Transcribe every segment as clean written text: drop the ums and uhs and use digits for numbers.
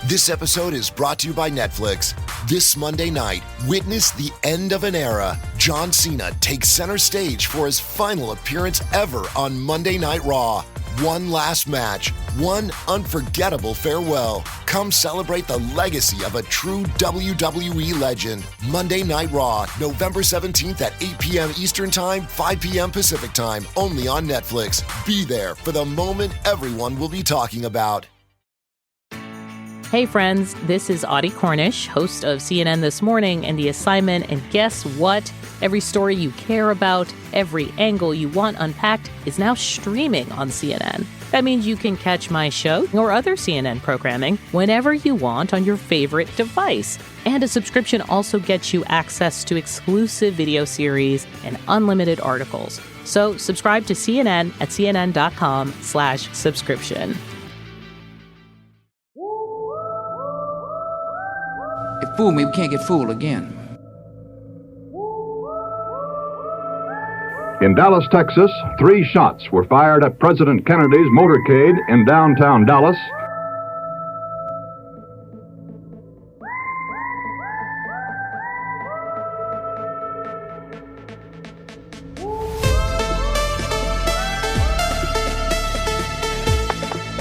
This episode is brought to you by Netflix. This Monday night, witness the end of an era. John Cena takes center stage for his final appearance ever on Monday Night Raw. One last match, one unforgettable farewell. Come celebrate the legacy of a true WWE legend. Monday Night Raw, November 17th at 8 p.m. Eastern Time, 5 p.m. Pacific Time, only on Netflix. Be there for the moment everyone will be talking about. Hey friends, this is Audie Cornish, host of CNN This Morning and The Assignment, and guess what? Every story you care about, every angle you want unpacked is now streaming on CNN. That means you can catch my show or other CNN programming whenever you want on your favorite device. And a subscription also gets you access to exclusive video series and unlimited articles. So subscribe to CNN at cnn.com/subscription. If fool me, we can't get fooled again. In Dallas, Texas, 3 shots were fired at President Kennedy's motorcade in downtown Dallas.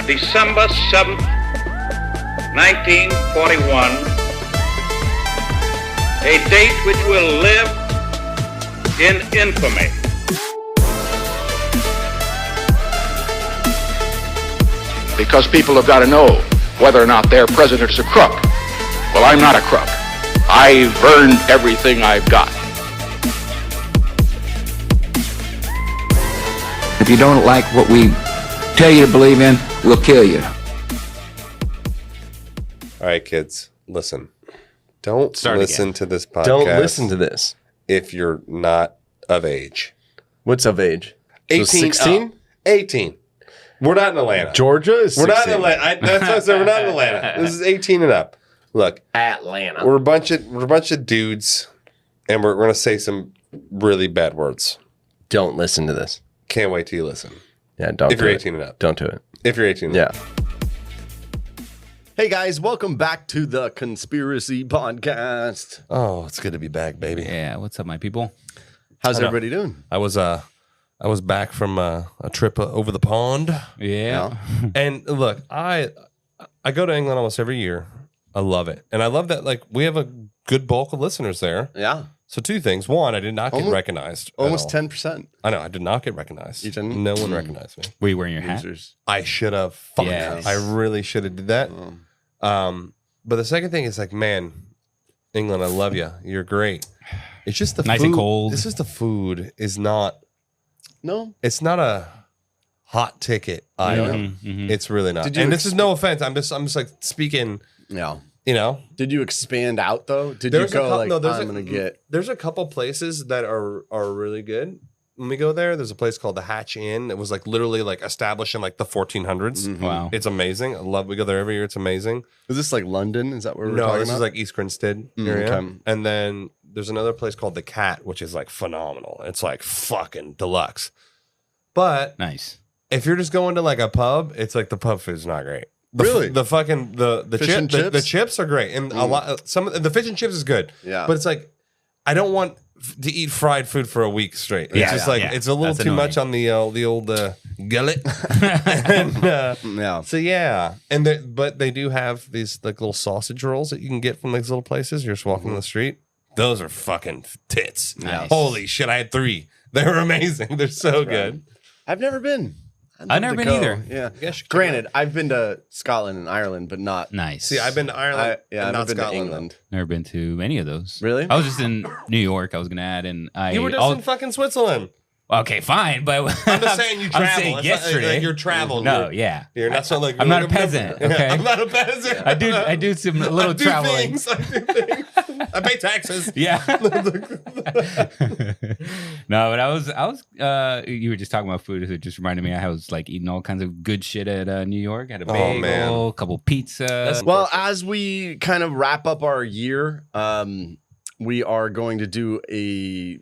December 7th, 1941. A date which will live in infamy. Because people have got to know whether or not their president is a crook. Well, I'm not a crook. I've earned everything I've got. If you don't like what we tell you to believe in, we'll kill you. All right, kids, listen. Don't listen to this podcast. Don't listen to this. If you're not of age. What's of age? 18. 16? 18. We're not in Atlanta. Georgia is 16. We're not in Atlanta. That's what I said. We're not in Atlanta. This is 18 and up. Look. Atlanta. We're a bunch of dudes, and we're going to say some really bad words. Don't listen to this. Can't wait till you listen. Yeah, don't if do you're it. 18 and up. Don't do it. If you're 18 and yeah. up. Hey guys, welcome back to the Conspiracy Podcast. Oh, it's good to be back, baby. Yeah, what's up, my people? How's everybody doing? I was back from a trip over the pond. Yeah. And look, I go to England almost every year. I love it. And I love that like we have a good bulk of listeners there. Yeah. So 2 things. One, I did not get recognized. Almost 10%. I know, I did not get recognized. You didn't? No one recognized me. Were you wearing your hat? I should have. Fuck. Yes. I really should have did that. But the second thing is like, man, England, I love you. You're great. It's just the nice food. And cold. It's just the food is not. No, it's not a hot ticket item. Mm-hmm. It's really not. And this is no offense. I'm just like speaking. Yeah. You know. Did you expand out though? Did you go I'm gonna get? There's a couple places that are really good. When we go there, there's a place called the Hatch Inn. It was like literally like established in like the 1400s. Mm-hmm. Wow. It's amazing. I love. We go there every year. It's amazing. Is this like London? Is that where we're talking about? No, this is like East Grinstead area. Okay. And then there's another place called the Cat, which is like phenomenal. It's like fucking deluxe. But nice. If you're just going to like a pub, it's like the pub food's not great. Really? The fucking the chips? The chips are great, and a lot the fish and chips is good. Yeah. But it's like I don't want to eat fried food for a week straight. It's just like it's a little That's too annoying. much on the old gullet. And, Yeah. So yeah, and but they do have these like little sausage rolls that you can get from these little places. You're just walking on the street. Those are fucking tits. Nice. Holy shit! I had 3. They were amazing. They're so good. I've never been. I've never been either. Yeah. Yes, Granted, I've been to Scotland and Ireland, but not. Nice. See, I've been to Ireland. I've not been Scotland, to England. Never been to any of those. Really? I was just in New York. I was gonna add, and You were just in fucking Switzerland. Okay, fine, but I'm just saying you travel. I'm saying It's yesterday. like you're traveled. No, yeah. You're not so like I'm not a peasant. Okay, I'm not a peasant. I do some little I do traveling. Things. I do things. I pay taxes. Yeah. No, but I was. You were just talking about food. It just reminded me. I was like eating all kinds of good shit at New York. I had a bagel, a couple pizza. Well, as we kind of wrap up our year, we are going to do a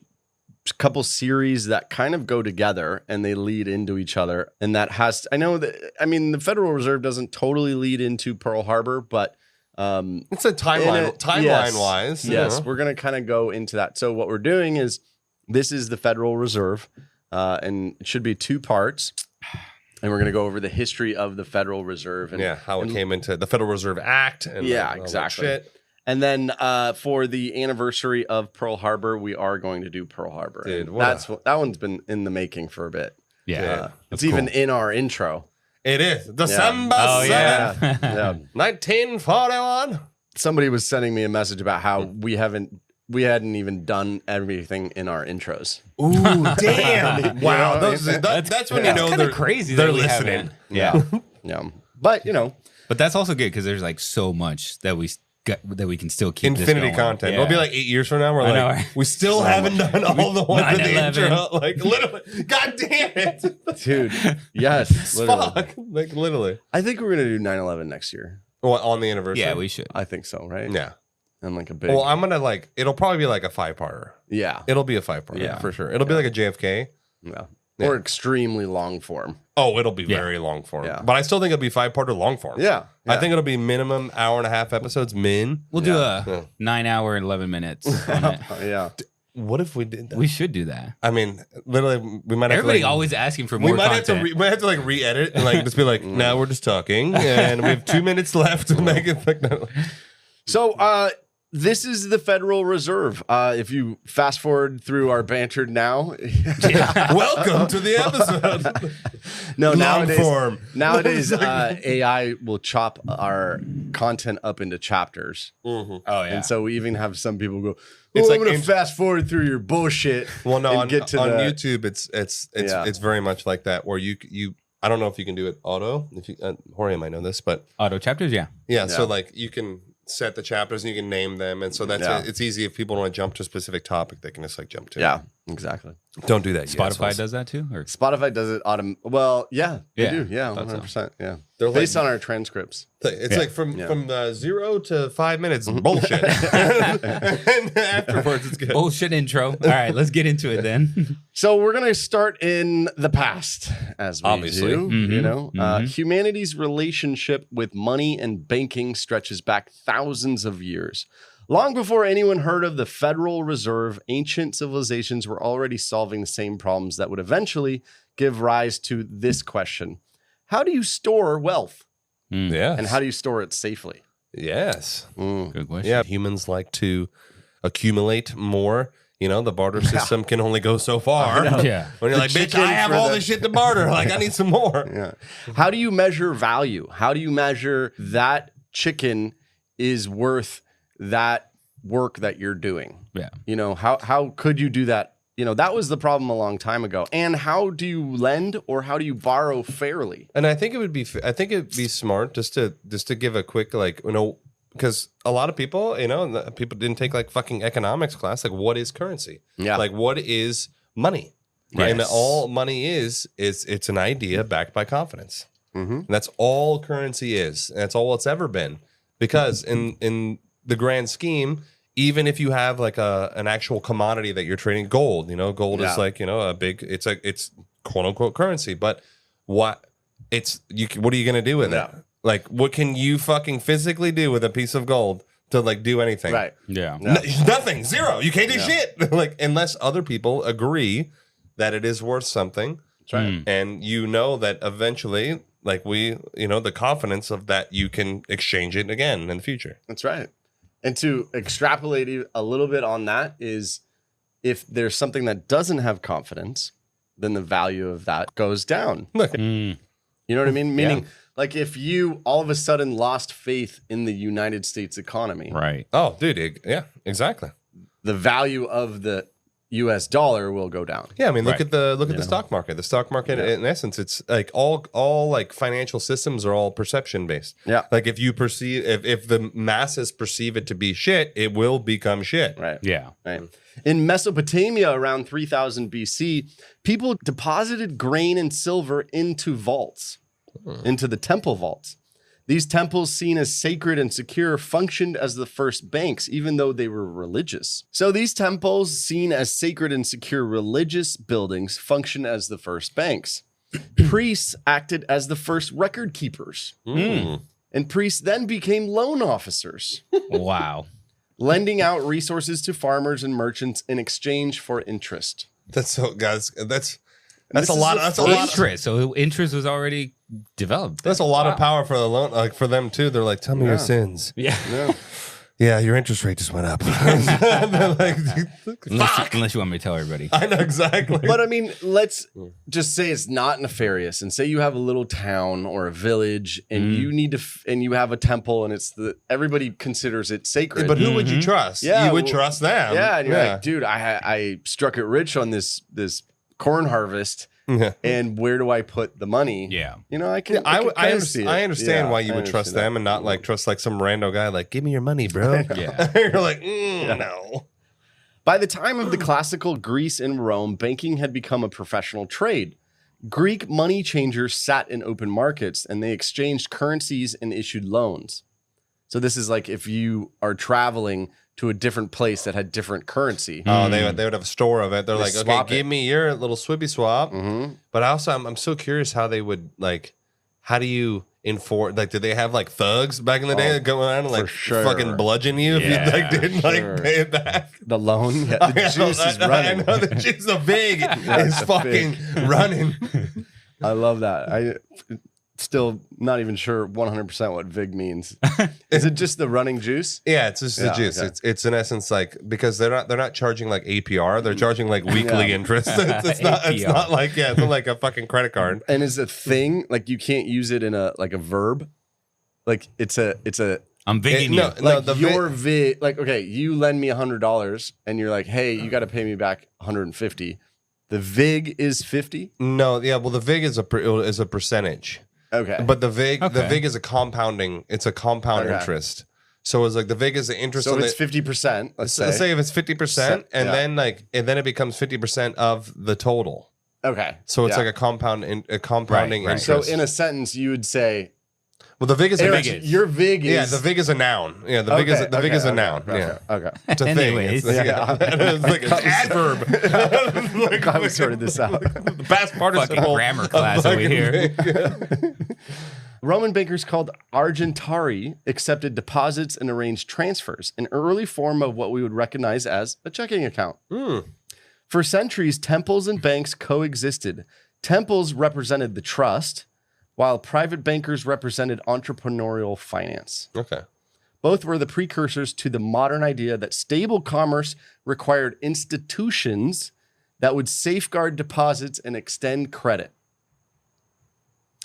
couple series that kind of go together and they lead into each other. And that has, I know that, I mean, the Federal Reserve doesn't totally lead into Pearl Harbor, but It's a timeline wise. Yes, we're going to kind of go into that. So what we're doing is this is the Federal Reserve, and it should be 2 parts. And we're going to go over the history of the Federal Reserve. And, how it came into the Federal Reserve Act. And exactly. Shit. And then for the anniversary of Pearl Harbor, we are going to do Pearl Harbor. Dude, that one's been in the making for a bit. Yeah. It's even in our intro. It is. December 7th, 1941. Somebody was sending me a message about how we hadn't even done everything in our intros. Ooh, damn. Wow. That's when you know they're crazy. They're listening. Yeah. Yeah. But, But that's also good because there's like so much that we can still keep infinity this going. content. Yeah. It'll be like 8 years from now. We're like, right? we still haven't done all the ones in the 9/11. intro. Like literally, god damn it, dude. Yes, literally. Fuck. Like literally. I think we're gonna do 9/11 next year. Well, on the anniversary. Yeah, we should. I think so, right? Yeah. And like a big. Well, I'm gonna it'll probably be like a 5-parter. Yeah. It'll be a 5-parter for sure. It'll be like a JFK. Yeah. Or extremely long form. Oh, it'll be very long form. Yeah. But I still think it'll be 5-parter long form. Yeah. I think it'll be minimum 1.5 episodes min. We'll do a 9 hour and 11 minutes on it. Yeah. What if we did that? We should do that. I mean, literally, we might have Everybody to always asking for more we might content. have to we might have to re-edit and just be like, now we're just talking and we have 2 minutes left to make it like that. So this is the Federal Reserve. If you fast forward through our banter now, welcome to the episode. No, Long form. Nowadays, AI will chop our content up into chapters. Oh yeah, and so we even have some people go, It's I'm like going to fast forward through your bullshit. Well, no, and get to on the, YouTube, it's very much like that where you I don't know if you can do it auto. If you Jorge might know this, but auto chapters, yeah. So you can set the chapters and you can name them, and so that's it's easy if people want to jump to a specific topic, they can just jump to. Yeah, exactly. Don't do that. Spotify does that too, or Spotify does it well, yeah, they do. Yeah, 100%. Yeah, They're based on our transcripts. It's like from 0 to 5 minutes bullshit, and afterwards it's good. Bullshit intro. All right, let's get into it then. So we're gonna start in the past, as we Obviously. do. You know, humanity's relationship with money and banking stretches back thousands of years. Long before anyone heard of the Federal Reserve, ancient civilizations were already solving the same problems that would eventually give rise to this question: how do you store wealth? Yes. And how do you store it safely? Yes. Good question. Yeah, humans like to accumulate more. You know, the barter system can only go so far. Yeah. When you're like, bitch, I have all this shit to barter. Like, I need some more. Yeah. How do you measure value? How do you measure that chicken is worth that work that you're doing? Yeah. You know, how could you do that? You know, that was the problem a long time ago. And how do you lend or how do you borrow fairly? And I think it'd be smart just to give a quick, because a lot of people, people didn't take fucking economics class. Like, what is currency? Yeah. Like, what is money? Yes. And all money is it's an idea backed by confidence. Mm-hmm. And that's all currency is. And that's all it's ever been. Because in the grand scheme, even if you have an actual commodity that you're trading, gold, gold is a big, it's quote unquote currency. But what are you going to do with it? Like, what can you fucking physically do with a piece of gold to do anything? Right. Yeah. Nothing. Zero. You can't do shit. Unless other people agree that it is worth something. That's right. And that eventually, the confidence of that you can exchange it again in the future. That's right. And to extrapolate a little bit on that is, if there's something that doesn't have confidence, then the value of that goes down. Look. You know what I mean? Meaning, if you all of a sudden lost faith in the United States economy, Right. Oh, dude. Yeah, exactly. the value of the US dollar will go down. Yeah, I mean, look at the stock market. The stock market, in essence, it's like all financial systems are all perception based. Yeah, like if you perceive, if the masses perceive it to be shit, it will become shit. Right. Yeah. Right. In Mesopotamia, around 3000 BC, people deposited grain and silver into vaults, into the temple vaults. These temples, seen as sacred and secure, functioned as the first banks, even though they were religious. So these temples, seen as sacred and secure religious buildings, functioned as the first banks. Priests acted as the first record keepers. And priests then became loan officers, Wow. lending out resources to farmers and merchants in exchange for interest. That's so, guys. That's This a is lot. a That's a lot. Interest. So interest was already developed. That's a lot of power for the loan, like for them too. They're like, "Tell me your sins." Yeah. Yeah, your interest rate just went up. They're like, Unless you want me to tell everybody. I know exactly. But I mean, let's just say it's not nefarious, and say you have a little town or a village, and you need to, and you have a temple, and everybody considers it sacred. But who would you trust? Yeah, you would trust them. Yeah, and you're like, dude, I struck it rich on this corn harvest. Yeah. And where do I put the money? Yeah. You know, I can. I understand. I understand why you would trust them and not like trust like some rando guy. Like, give me your money, bro. Yeah. You're like, no. By the time of the classical Greece and Rome, banking had become a professional trade. Greek money changers sat in open markets and they exchanged currencies and issued loans. So this is like if you are traveling to a different place that had different currency. Oh, they would have a store of it. They're like, okay, swap give me your little swippy swap. But also, I'm so curious how they would like. How do you enforce? Like, did they have like thugs back in the day that go around and like fucking bludgeon you if you like didn't like pay it back? The loan, the juice is running. I know the juice. The vig is fucking running. I love that. I still not even sure 100% what vig means. Is it just the running juice? Yeah, it's just the juice. Okay. It's in essence like because they're not charging like APR. They're charging like weekly interest. It's not like it's not like a fucking credit card. And is a thing like you can't use it in a verb. Like it's a. I'm vigging you. Like your vig. Like okay, you lend me $100 and you're like, hey, you got to pay me back 150. The vig is 50. No, yeah. Well, the vig is a percentage. Okay. But the vig is a compounding. It's a compound interest. So it's like the vig is the interest. So it's 50%. Let's say if it's 50%, and then it becomes 50% of the total. Okay. So it's like a compounding interest. So in a sentence, you would say, well, the vig is Eric, a vig. Your vig is the vig is a noun. Yeah, the vig is a noun. Yeah. Okay. It's a thing. It's like an adverb. Like, I sorted this out. The past participle. Fucking grammar class over here. Roman bankers called argentari accepted deposits and arranged transfers, an early form of what we would recognize as a checking account. For centuries, temples and banks coexisted. Temples represented the trust, while private bankers represented entrepreneurial finance. Okay. Both were the precursors to the modern idea that stable commerce required institutions that would safeguard deposits and extend credit.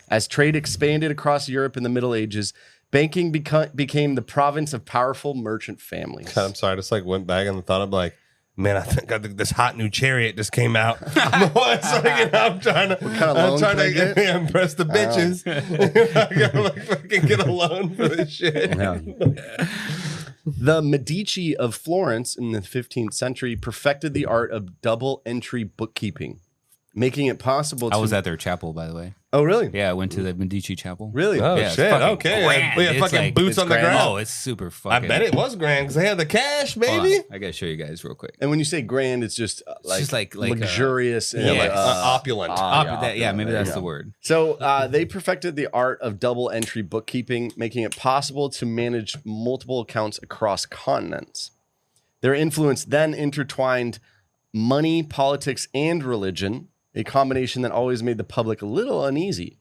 As trade expanded across Europe in the Middle Ages, banking became the province of powerful merchant families. God, I'm sorry. I just like went back and thought of like, man, I think this hot new Chariot just came out. I'm trying to impress the bitches. I gotta like fucking get a loan for this shit. Yeah. The Medici of Florence in the 15th century perfected the art of double entry bookkeeping, making it possible to... I was at their chapel, by the way. Oh, really? Yeah, I went to the Medici chapel. Really? Oh, yeah, shit. Okay. Grand. We had fucking like, boots on the grand. ground. Oh, it's super fucking... I bet it was grand because they had the cash, baby. I got to show you guys real quick. And when you say grand, it's just like luxurious and opulent. Yeah, maybe that's the word. So they perfected the art of double entry bookkeeping, making it possible to manage multiple accounts across continents. Their influence then intertwined money, politics, and religion, a combination that always made the public a little uneasy.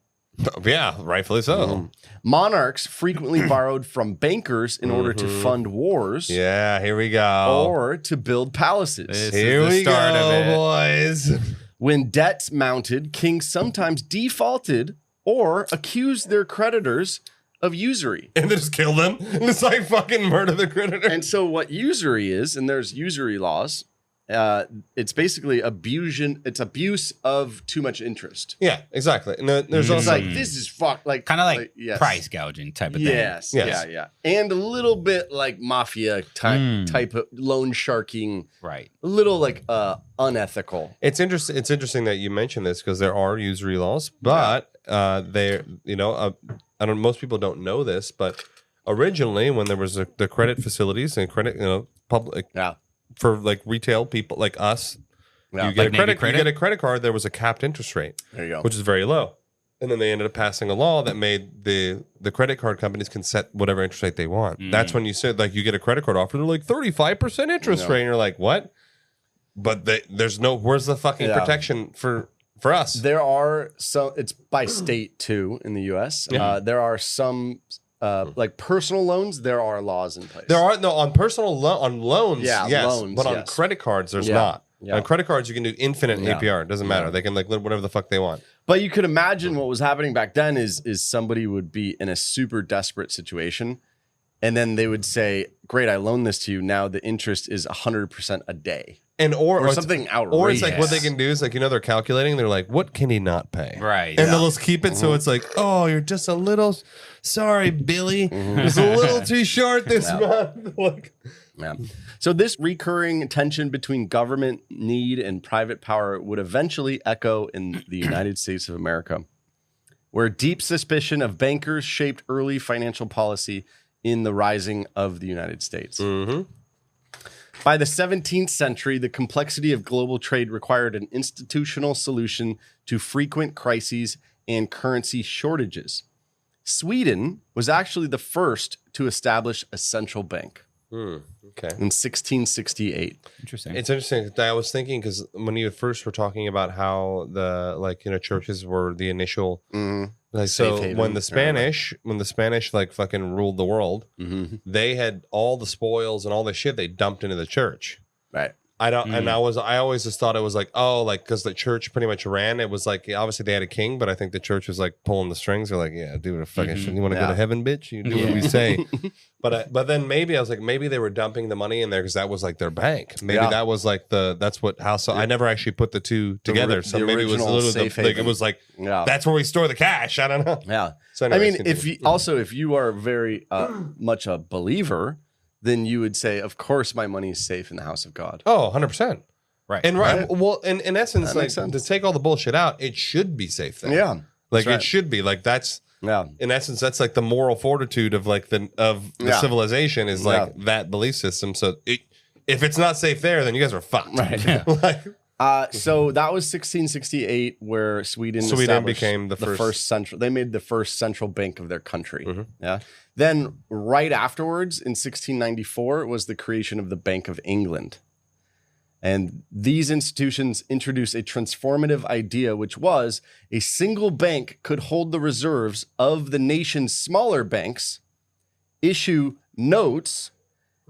Yeah, rightfully so. Monarchs frequently borrowed from bankers in order to fund wars. Yeah, here we go. Or to build palaces. Here we go, boys. When debts mounted, kings sometimes defaulted or accused their creditors of usury. And they just kill them. It's like fucking murder the creditor. And so what usury is, and there's usury laws, it's basically abuse of too much interest. Yeah, exactly. And there's It's also like, this is kind of like yes. price gouging type of thing. Yes. Yeah. And a little bit like mafia type of loan sharking. Right. A little like unethical. It's interesting that you mentioned this because there are usury laws, but they, I don't. Most people don't know this, but originally when there was the credit facilities and credit, public, for like retail people like us, you get a credit card. There was a capped interest rate, there you go, which is very low. And then they ended up passing a law that made the credit card companies can set whatever interest rate they want. That's when you said, like, you get a credit card offer, they're like 35% interest rate. And you're like, what? But there's no, where's the fucking protection for us? There are some, it's by state too in the US. There are some, like personal loans, there are laws in place. There are, no, on personal on loans, yes. Loans, but on credit cards, there's not. Yeah. On credit cards, you can do infinite APR. It doesn't matter. They can like whatever the fuck they want. But you could imagine what was happening back then is somebody would be in a super desperate situation, and then they would say, "Great, I loaned this to you. Now the interest is 100% a day." And or something outrageous. Or it's like what they can do is like, they're calculating. They're like, what can he not pay? Right. And they'll just keep it. So it's like, oh, you're just a little, sorry, Billy. It's a little too short this month. Like, So this recurring tension between government need and private power would eventually echo in the United States of America, where deep suspicion of bankers shaped early financial policy in the rising of the United States. By the 17th century, the complexity of global trade required an institutional solution to frequent crises and currency shortages. Sweden was actually the first to establish a central bank. Okay. In 1668. Interesting. It's interesting. I was thinking because when you first were talking about how the churches were the initial like, so haven, when the Spanish like fucking ruled the world, they had all the spoils and all the shit they dumped into the church. Right. I always just thought it was like, oh, like because the church pretty much ran. It was like obviously they had a king, but I think the church was like pulling the strings. They're like, yeah, do what fucking shit. You want to go to heaven, bitch? You do what we say. But then maybe I was like, maybe they were dumping the money in there because that was like their bank. Maybe that was like that's what how. So I never actually put the two together. So maybe it was a little like it was like that's where we store the cash. I don't know. Yeah. So anyways, I mean, if you are very much a believer, then you would say, of course, my money is safe in the house of God. Oh, 100%. Right. And well, in essence, like to take all the bullshit out, it should be safe there. Yeah. Like it should be. Like that's in essence, that's like the moral fortitude of like the civilization is like that belief system. So if it's not safe there, then you guys are fucked. Right. So that was 1668, where Sweden became the first central. They made the first central bank of their country. Yeah. Then right afterwards, in 1694, was the creation of the Bank of England. And these institutions introduced a transformative idea, which was a single bank could hold the reserves of the nation's smaller banks, issue notes,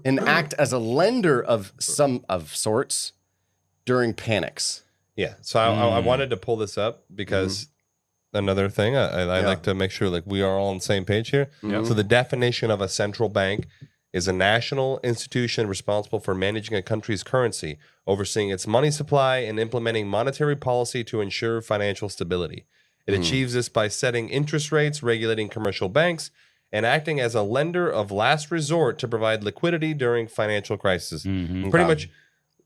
and act as a lender of sorts during panics. Yeah. So I wanted to pull this up because another thing I like to make sure like we are all on the same page here. So the definition of a central bank is a national institution responsible for managing a country's currency, overseeing its money supply, and implementing monetary policy to ensure financial stability. It achieves this by setting interest rates, regulating commercial banks, and acting as a lender of last resort to provide liquidity during financial crises. Pretty much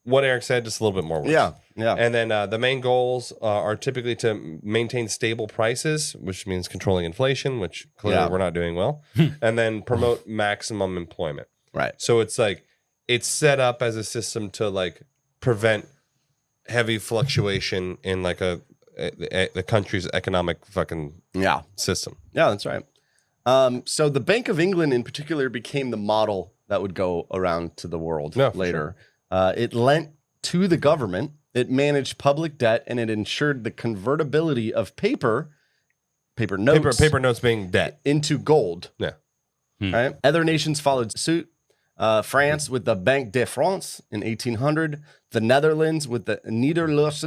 what Eric said, just a little bit more words. Yeah. And then the main goals are typically to maintain stable prices, which means controlling inflation, which clearly we're not doing well, and then promote maximum employment. Right. So it's like it's set up as a system to like prevent heavy fluctuation in like the country's economic fucking system. Yeah, that's right. So the Bank of England in particular became the model that would go around to the world later. Sure. It lent to the government, it managed public debt, and it ensured the convertibility of paper notes. Paper notes being debt. Into gold. Yeah. Right? Other nations followed suit. France with the Banque de France in 1800. The Netherlands with the Nederlandse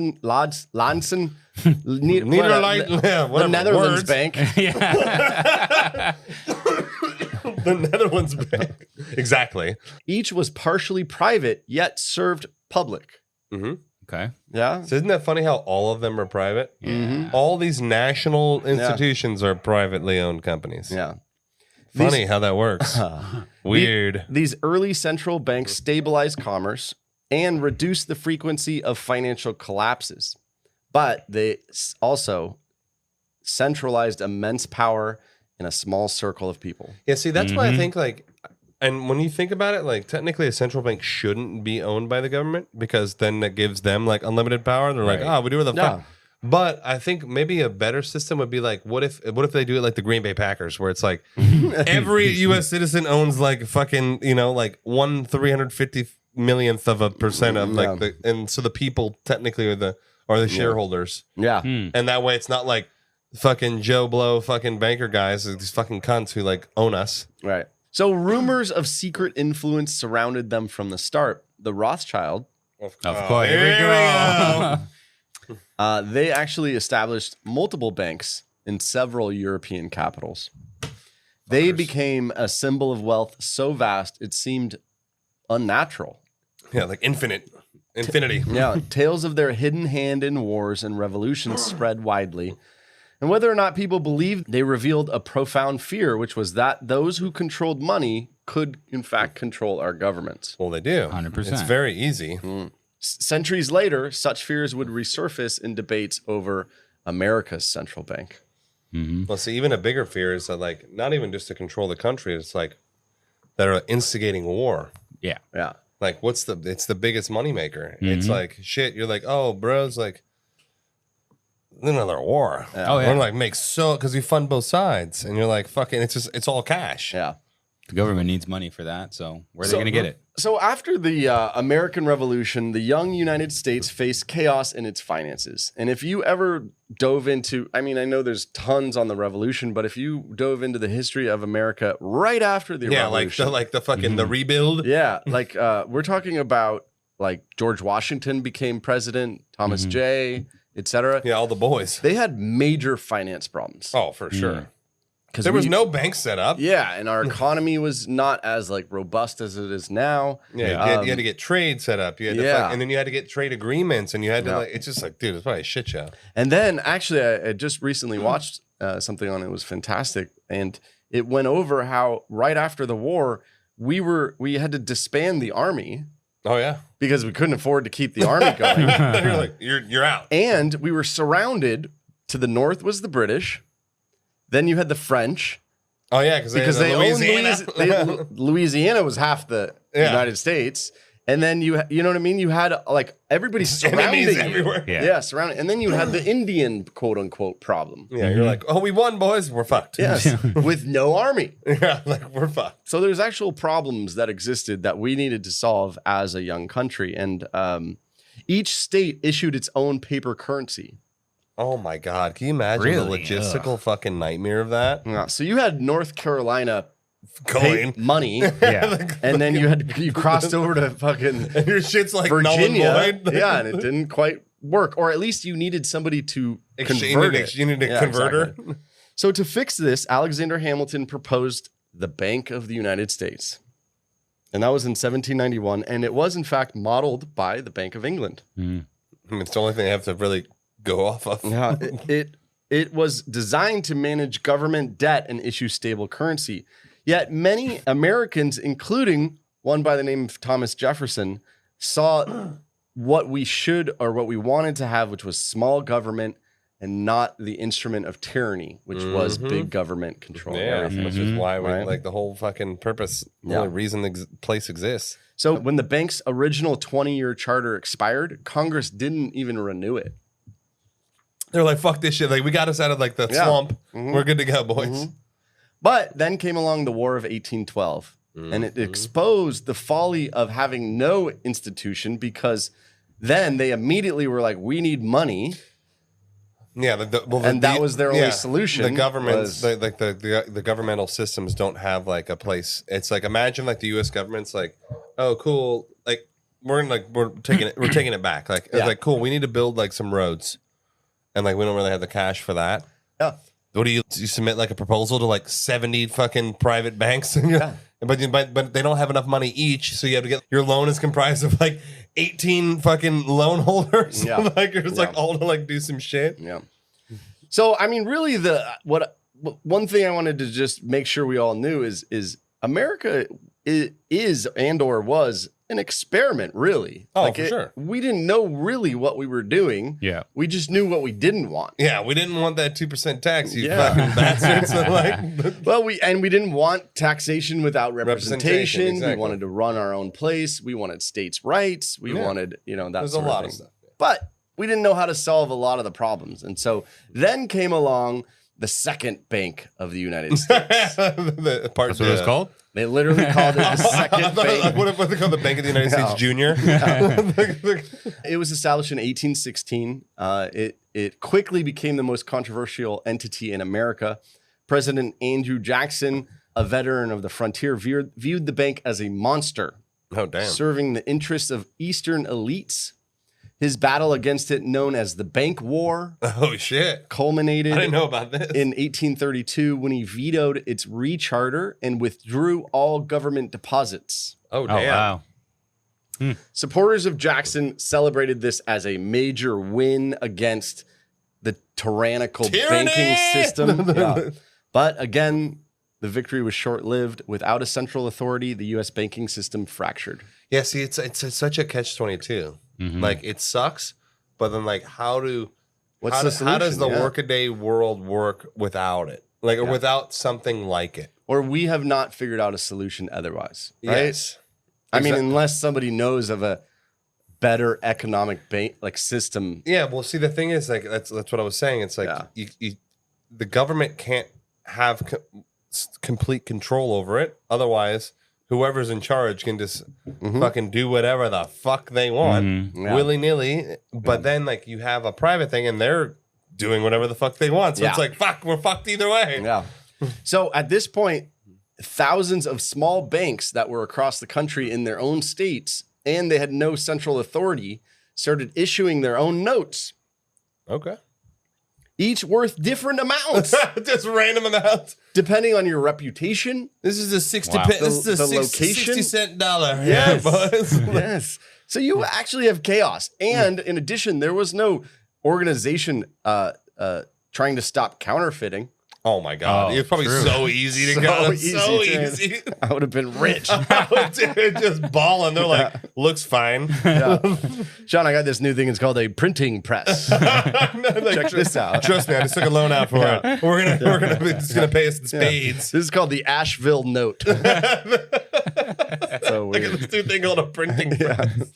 the Netherlands Bank. The Netherlands Bank. Exactly. Each was partially private, yet served public. Okay. Yeah. So isn't that funny how all of them are private? All these national institutions are privately owned companies. Yeah. Funny how that works. Weird. These early central banks stabilized commerce and reduced the frequency of financial collapses, but they also centralized immense power in a small circle of people. Yeah, see, that's why I think like, and when you think about it, like technically a central bank shouldn't be owned by the government because then that gives them like unlimited power. They're like, oh, we do what the fuck. But I think maybe a better system would be like, what if they do it like the Green Bay Packers, where it's like every U.S. citizen owns like fucking, like 1/350 millionth of a percent of like and so the people technically are the shareholders. Yeah. And that way it's not like fucking Joe Blow fucking banker guys, these fucking cunts who like own us. Right. So rumors of secret influence surrounded them from the start. The Rothschild, of course, here we go. They actually established multiple banks in several European capitals. They became a symbol of wealth so vast it seemed unnatural. Yeah, like infinity. Yeah, tales of their hidden hand in wars and revolutions spread widely. And whether or not people believed, they revealed a profound fear, which was that those who controlled money could, in fact, control our governments. Well, they do. 100%. It's very easy. Centuries later, such fears would resurface in debates over America's central bank. Well, see, even a bigger fear is that, like, not even just to control the country, it's like they're instigating war. Yeah. Yeah. Like, it's the biggest moneymaker. It's like, shit, you're like, oh, bro, it's like another war. Yeah. Oh, yeah. We're like, because we fund both sides. And you're like, fucking, it's all cash. Yeah. The government needs money for that, so where are they going to get it? So after the American Revolution, the young United States faced chaos in its finances. And if you ever dove into, I mean, I know there's tons on the Revolution, but if you dove into the history of America right after the Revolution, like the fucking the rebuild. yeah, like we're talking about like George Washington became president, Thomas J, etc. Yeah, all the boys. They had major finance problems. Oh, for sure. Because There was no bank set up. Yeah, and our economy was not as like robust as it is now. Yeah, you had to get trade set up. You had Yeah. and then you had to get trade agreements, and you had to like. It's just like, dude, it's probably a shit show. And then actually, I just recently watched something on it. It was fantastic, and it went over how right after the war we had to disband the army Oh yeah, because we couldn't afford to keep the army going, you're like you're out. and we were surrounded. To the north was the British. Then you had the French. Oh yeah, because They Louisiana. owned Louisiana was half the United States, and then you know what I mean. You had like everybody surrounding Enemies you. everywhere. Yeah, surrounding, and then you had the Indian quote unquote problem. Yeah, you're like, oh, we won, boys. We're fucked. Yes, with no army. Yeah, like we're fucked. So there's actual problems that existed that we needed to solve as a young country, and each state issued its own paper currency. Oh my god, can you imagine Really? the logistical fucking nightmare of that? Yeah, so you had North Carolina Going. money, Yeah. and then you crossed over to fucking And your shit's like Virginia, null and void. yeah, and it didn't quite work, or at least you needed somebody to convert it. You need a Yeah, converter. exactly. So to fix this, Alexander Hamilton proposed the Bank of the United States, and that was in 1791, and it was in fact modeled by the Bank of England. I mean, it's the only thing I have to really go off of. Yeah, it was designed to manage government debt and issue stable currency. Yet many Americans, including one by the name of Thomas Jefferson, saw what we should or what we wanted to have, which was small government and not the instrument of tyranny, which was big government control. Yeah, which is why we Right. like the whole fucking purpose, the only reason the place exists. So when the bank's original 20-year charter expired, Congress didn't even renew it. They're like, fuck this shit. Like, we got us out of like the swamp. We're good to go, boys. But then came along the War of 1812, and it exposed the folly of having no institution, because then they immediately were like, we need money. Yeah, That was their only solution. The governments, was- the governmental systems don't have like a place. It's like, imagine like the U.S. government's like, oh, cool, like we're taking it back. Like, it's like, cool, we need to build like some roads, and like we don't really have the cash for that. Yeah. What do you submit like a proposal to like 70 fucking private banks? But they don't have enough money each, so you have to get your loan is comprised of like 18 fucking loan holders. Yeah. Like you're just like all to like do some shit. Yeah. So I mean, really, one thing I wanted to just make sure we all knew is America is and or was an experiment, really. Oh, for sure. We didn't know really what we were doing. Yeah. We just knew what we didn't want. Yeah, we didn't want that 2% tax, you Yeah. fucking bastards. So like, Well, we didn't want taxation without representation. Exactly. We wanted to run our own place. We wanted states' rights. We wanted, that there's a sort lot of of thing. stuff. But we didn't know how to solve a lot of the problems. And so then came along the second bank of the United States. That's what it was called? They literally called it the second bank. What they call the Bank of the United States Junior? It was established in 1816. It quickly became the most controversial entity in America. President Andrew Jackson, a veteran of the frontier, viewed the bank as a monster. Oh, damn. Serving the interests of Eastern elites. His battle against it, known as the Bank War, oh shit, culminated I didn't know about this. in 1832 when he vetoed its recharter and withdrew all government deposits. Oh, damn. Oh, wow. Supporters of Jackson celebrated this as a major win against the tyrannical Tyranny! banking system. Yeah. But again, the victory was short-lived. Without a central authority, the U.S. banking system fractured. Yeah, see, it's such a catch-22. Mm-hmm. Like, it sucks, but then, like, how does the workaday world work without it? Like, or without something like it? Or we have not figured out a solution otherwise, right? Yes. I mean, unless somebody knows of a better economic system. Yeah, well, see, the thing is, like, that's what I was saying. It's like, the government can't have complete control over it. Otherwise, whoever's in charge can just fucking do whatever the fuck they want, willy-nilly. But then, like, you have a private thing, and they're doing whatever the fuck they want. So it's like, fuck, we're fucked either way. Yeah. So at this point, thousands of small banks that were across the country in their own states, and they had no central authority, started issuing their own notes. Okay. Each worth different amounts. Just random amounts. Depending on your reputation. This is a 60 Wow. This is a The location. 60-cent dollar. Yes. Yeah, boys. Yes. So you actually have chaos. And in addition, there was no organization trying to stop counterfeiting. Oh my God. Oh, It's probably true. so easy to go. So easy. I would have been rich. Dude, just balling. They're like, looks fine. Yeah. Sean, I got this new thing. It's called a printing press. Check this out. Trust me, I just took a loan out for it. We're gonna pay us in spades. This is called the Asheville note. So Look at this new thing called a printing press.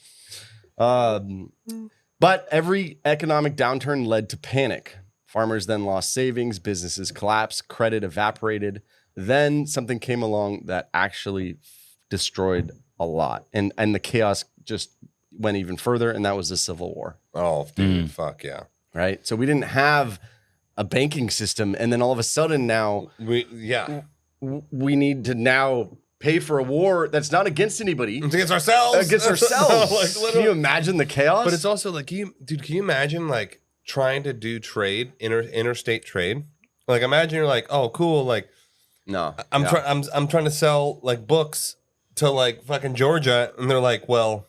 But every economic downturn led to panic. Farmers then lost savings, businesses collapsed, credit evaporated. Then something came along that actually destroyed a lot. And the chaos just went even further, and that was the Civil War. Oh, dude, fuck yeah. Right? So we didn't have a banking system, and then all of a sudden now we need to now pay for a war that's not against anybody. It's against ourselves. Against ourselves. Like, can you imagine the chaos? But it's also like, can you imagine like trying to do trade, interstate trade? Like, imagine you're like, oh, cool, like, no, I'm trying to sell like books to like fucking Georgia, and they're like, well,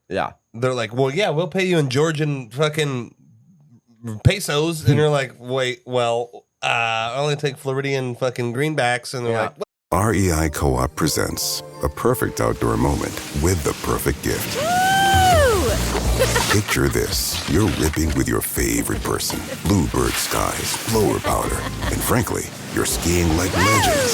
yeah, we'll pay you in Georgian fucking pesos, and you're like, wait, well, I only take Floridian fucking greenbacks, and they're like, REI Co-op presents a perfect outdoor moment with the perfect gift. Picture this. You're ripping with your favorite person. Bluebird skies, blower powder, and frankly, you're skiing like legends.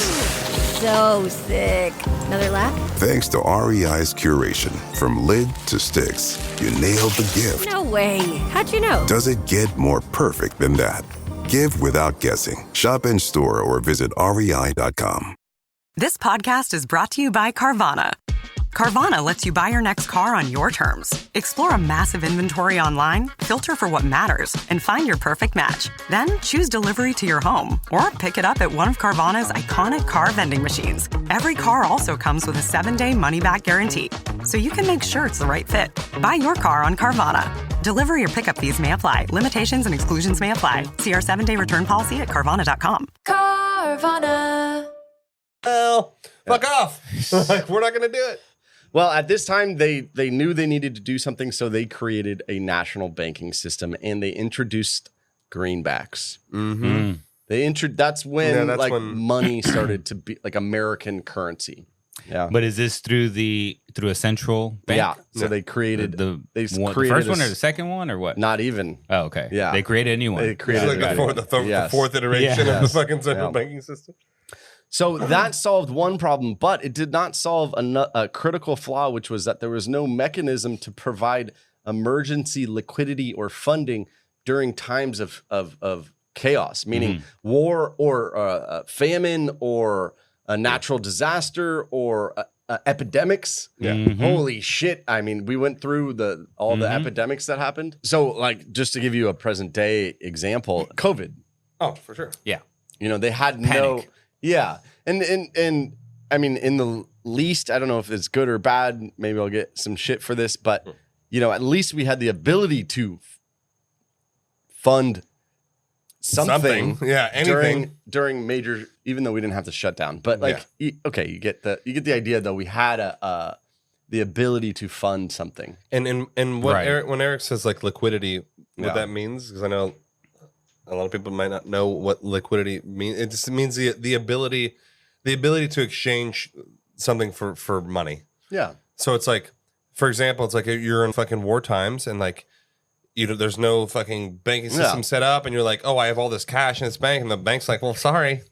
So sick. Another lap? Thanks to REI's curation, from lid to sticks, you nailed the gift. No way. How'd you know? Does it get more perfect than that? Give without guessing. Shop in store or visit REI.com. This podcast is brought to you by Carvana. Carvana lets you buy your next car on your terms. Explore a massive inventory online, filter for what matters, and find your perfect match. Then choose delivery to your home or pick it up at one of Carvana's iconic car vending machines. Every car also comes with a 7-day money-back guarantee, so you can make sure it's the right fit. Buy your car on Carvana. Delivery or pickup fees may apply. Limitations and exclusions may apply. See our 7-day return policy at Carvana.com. Carvana. Well, fuck off. Like, we're not going to do it. Well, at this time, they knew they needed to do something, so they created a national banking system, and they introduced greenbacks. Mm-hmm. That's when money started to be like American currency. Yeah, but is this through a central bank? Yeah. So they created the first one or the second one or what? Not even. Oh, okay. Yeah, they created a new one. They created the fourth iteration of the fucking central banking system. So that solved one problem, but it did not solve a critical flaw, which was that there was no mechanism to provide emergency liquidity or funding during times of chaos, meaning war or famine or a natural disaster or epidemics. Holy shit. I mean, we went through all the epidemics that happened. So like, just to give you a present day example, COVID. Oh, for sure. Yeah. You know, they had Panic. And I mean, in the least, I don't know if it's good or bad. Maybe I'll get some shit for this, but you know, at least we had the ability to fund something. Yeah, anything during major, even though we didn't have to shut down. But like, you get the idea though. We had the ability to fund something. And what when Eric says like liquidity, what that means, because I know a lot of people might not know what liquidity means. It just means the ability to exchange something for money. Yeah. So it's like, for example, it's like you're in fucking war times and like, there's no fucking banking system set up, and you're like, oh, I have all this cash in this bank, and the bank's like, well, sorry,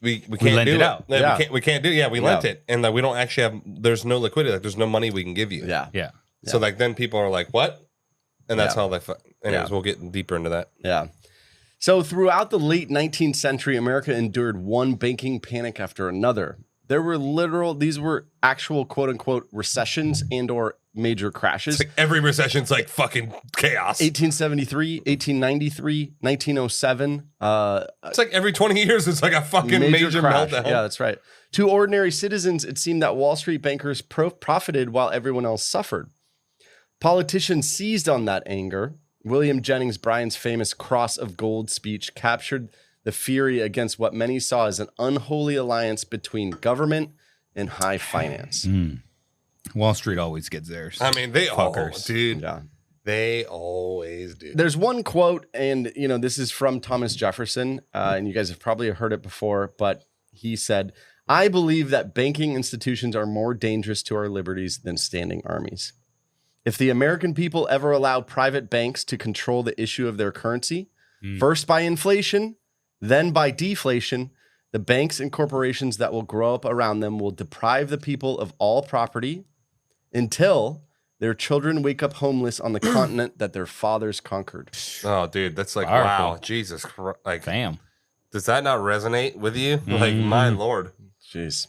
we can't do it. Out. We can't do it. Yeah, we lent it, and we don't actually have. There's no liquidity. Like, there's no money we can give you. Yeah. So like then people are like, what? And that's how they. Anyways, we'll get deeper into that. Yeah. So throughout the late 19th century, America endured one banking panic after another. There were these were actual quote unquote recessions and or major crashes. It's like every recession's like fucking chaos. 1873, 1893, 1907. It's like every 20 years, it's like a fucking major crash. meltdown. Yeah, that's right. To ordinary citizens, it seemed that Wall Street bankers profited while everyone else suffered. Politicians seized on that anger. William Jennings Bryan's famous Cross of Gold speech captured the fury against what many saw as an unholy alliance between government and high finance. Wall Street always gets theirs. I mean, they fuckers, dude. Yeah. They always do. There's one quote, and this is from Thomas Jefferson, and you guys have probably heard it before, but he said, "I believe that banking institutions are more dangerous to our liberties than standing armies. If the American people ever allow private banks to control the issue of their currency, first by inflation, then by deflation, the banks and corporations that will grow up around them will deprive the people of all property until their children wake up homeless on the continent that their fathers conquered." Oh, dude, that's like, powerful. wow, Jesus Christ. Like, damn. Does that not resonate with you? Like, my Lord. Jeez.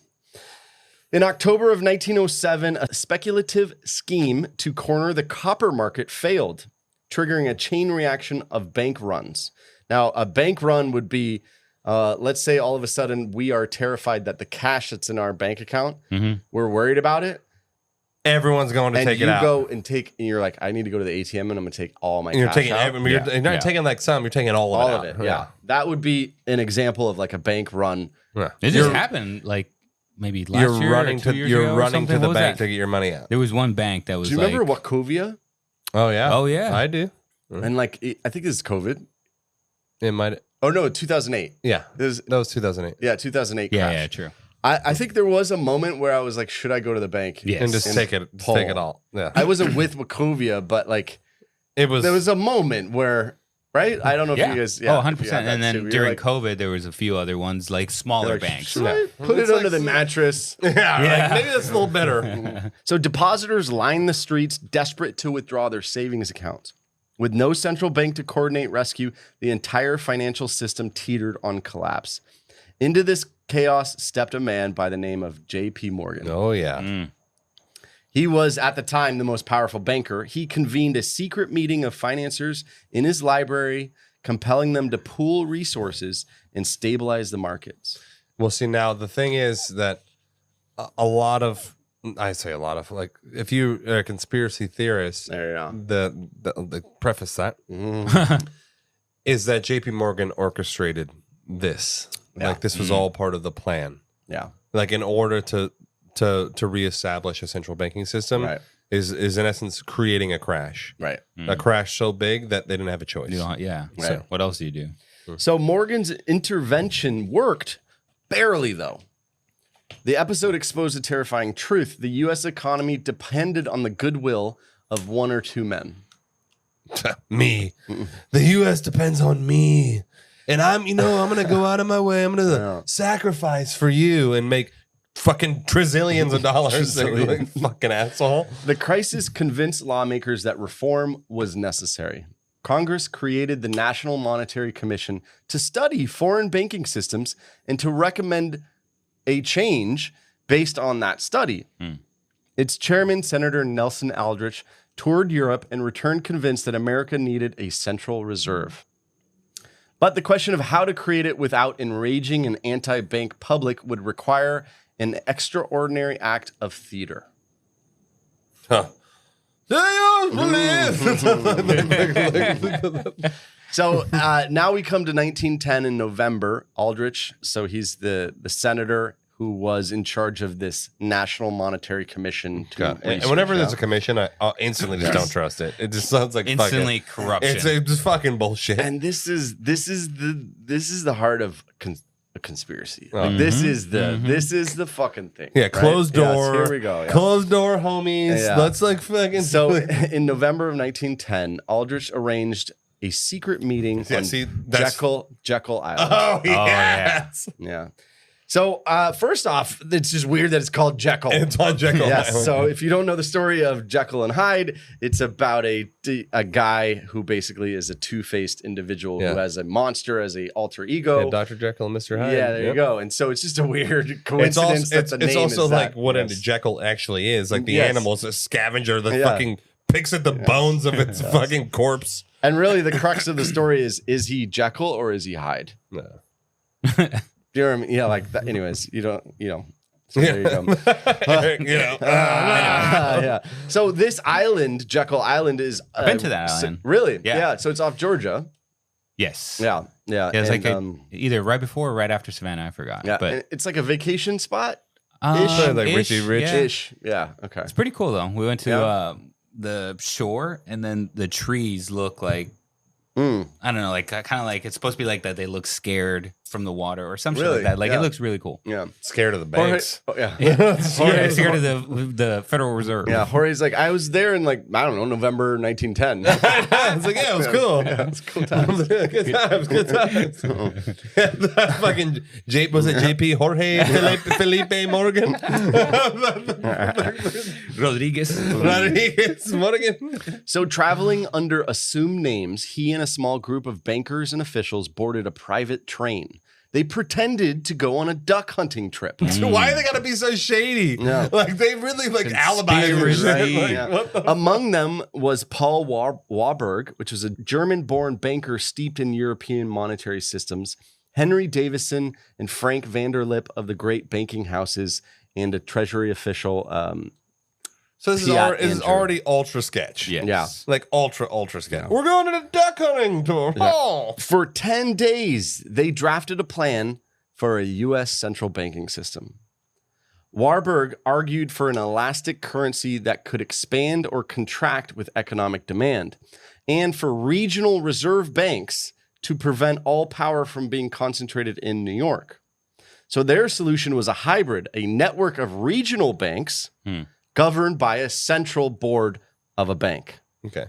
In October of 1907, a speculative scheme to corner the copper market failed, triggering a chain reaction of bank runs. Now, a bank run would be, let's say all of a sudden we are terrified that the cash that's in our bank account, we're worried about it. Everyone's going to take it out. And you go and you're like, I need to go to the ATM and I'm going to take all my You're cash taking out. You're not taking like some, you're taking all of it. Yeah. That would be an example of like a bank run. Yeah. It just happened like maybe last year or 2 years ago. You're running to the What was bank that? to get your money out. There was one bank that was Do you remember Wachovia? Oh, yeah. Oh, yeah. I do. And like, I think this is COVID. It might. Oh, no, 2008. Yeah. That was 2008. Yeah, 2008 Yeah, crash. yeah, true. I think there was a moment where I was like, should I go to the bank? Yes. And just take it all. Yeah. I wasn't with Wachovia, but like, there was a moment where, right? I don't know if you guys. Yeah, 100%. And then during COVID, there was a few other ones, like smaller banks. Should I put it under the mattress? Yeah. Like, maybe that's a little better. So depositors lined the streets, desperate to withdraw their savings accounts. With no central bank to coordinate rescue, the entire financial system teetered on collapse. Into this chaos stepped a man by the name of J.P. Morgan. Oh, yeah. He was, at the time, the most powerful banker. He convened a secret meeting of financiers in his library, compelling them to pool resources and stabilize the markets. Well, see, now the thing is that a lot of, like, if you are a conspiracy theorist, the preface that is that JP Morgan orchestrated this. Yeah. Like, this was all part of the plan. Yeah. Like, in order to reestablish a central banking system is in essence creating a crash. Right. A crash so big that they didn't have a choice. Yeah. Right. So what else do you do? So Morgan's intervention worked, barely though. The episode exposed a terrifying truth. The U.S. economy depended on the goodwill of one or two men. Me. The U.S. depends on me. And I'm going to go out of my way. I'm going to sacrifice for you and make fucking trillions of dollars. Like, fucking asshole. The crisis convinced lawmakers that reform was necessary. Congress created the National Monetary Commission to study foreign banking systems and to recommend a change based on that study. Its chairman, Senator Nelson Aldrich, toured Europe and returned convinced that America needed a central reserve. But the question of how to create it without enraging an anti-bank public would require an extraordinary act of theater. Huh. So now we come to 1910 in November. Aldrich, so he's the senator who was in charge of this National Monetary Commission. And whenever there's a commission, I instantly just don't trust it. It just sounds like instantly corruption. It's just fucking bullshit. And this is the heart of a conspiracy. Like, this is the fucking thing. Yeah, closed door. Yes, here we go. Yeah. Closed door, homies. Yeah. Let's like fucking. So in November of 1910, Aldrich arranged a secret meeting on Jekyll Island. Oh yes. Yeah. So first off, it's just weird that it's called Jekyll. It's on Jekyll Island. So if you don't know the story of Jekyll and Hyde, it's about a guy who basically is a two-faced individual who has a monster as a alter ego. Yeah, Dr. Jekyll and Mr. Hyde. Yeah, there you go. And so it's just a weird coincidence it's that the name also is like that. what a Jekyll actually is. Like the animal's a scavenger that Yeah. fucking picks at the bones of its fucking corpse. And really the crux of the story is he Jekyll or is he Hyde? No. Yeah, like that. Anyways, you know. So there you go. Yeah. So this island, Jekyll Island, is. I've been to that island. Really? Yeah. So it's off Georgia. Yes. Yeah. It's like either right before or right after Savannah. I forgot. Yeah, but and it's like a vacation spot. Like Richie Rich. Ish. Yeah. Okay. It's pretty cool though. We went to the shore, and then the trees look like I don't know, like kind of like it's supposed to be like that. They look scared from the water or something like that. Like it looks really cool. Yeah, scared of the banks. Scared of the Federal Reserve. Yeah, Jorge's like, I was there in like I don't know, November 1910. It's like it was cool. Yeah, it's cool times. Good times. Fucking was it JP Jorge Felipe Morgan? Rodriguez Morgan. So traveling under assumed names, he and a small group of bankers and officials boarded a private train. They pretended to go on a duck hunting trip. Why they gotta be so shady? Yeah. Like they really like alibis and shit. Like, Among them was Paul Warburg, which was a German-born banker steeped in European monetary systems, Henry Davison and Frank Vanderlip of the great banking houses, and a treasury official. So this is already ultra sketch. Yes. Yeah. Like ultra sketch. Yeah. We're going to the duck hunting tour. Yeah. Oh. For 10 days, they drafted a plan for a U.S. central banking system. Warburg argued for an elastic currency that could expand or contract with economic demand, and for regional reserve banks to prevent all power from being concentrated in New York. So their solution was a hybrid, a network of regional banks governed by a central board of a bank. Okay.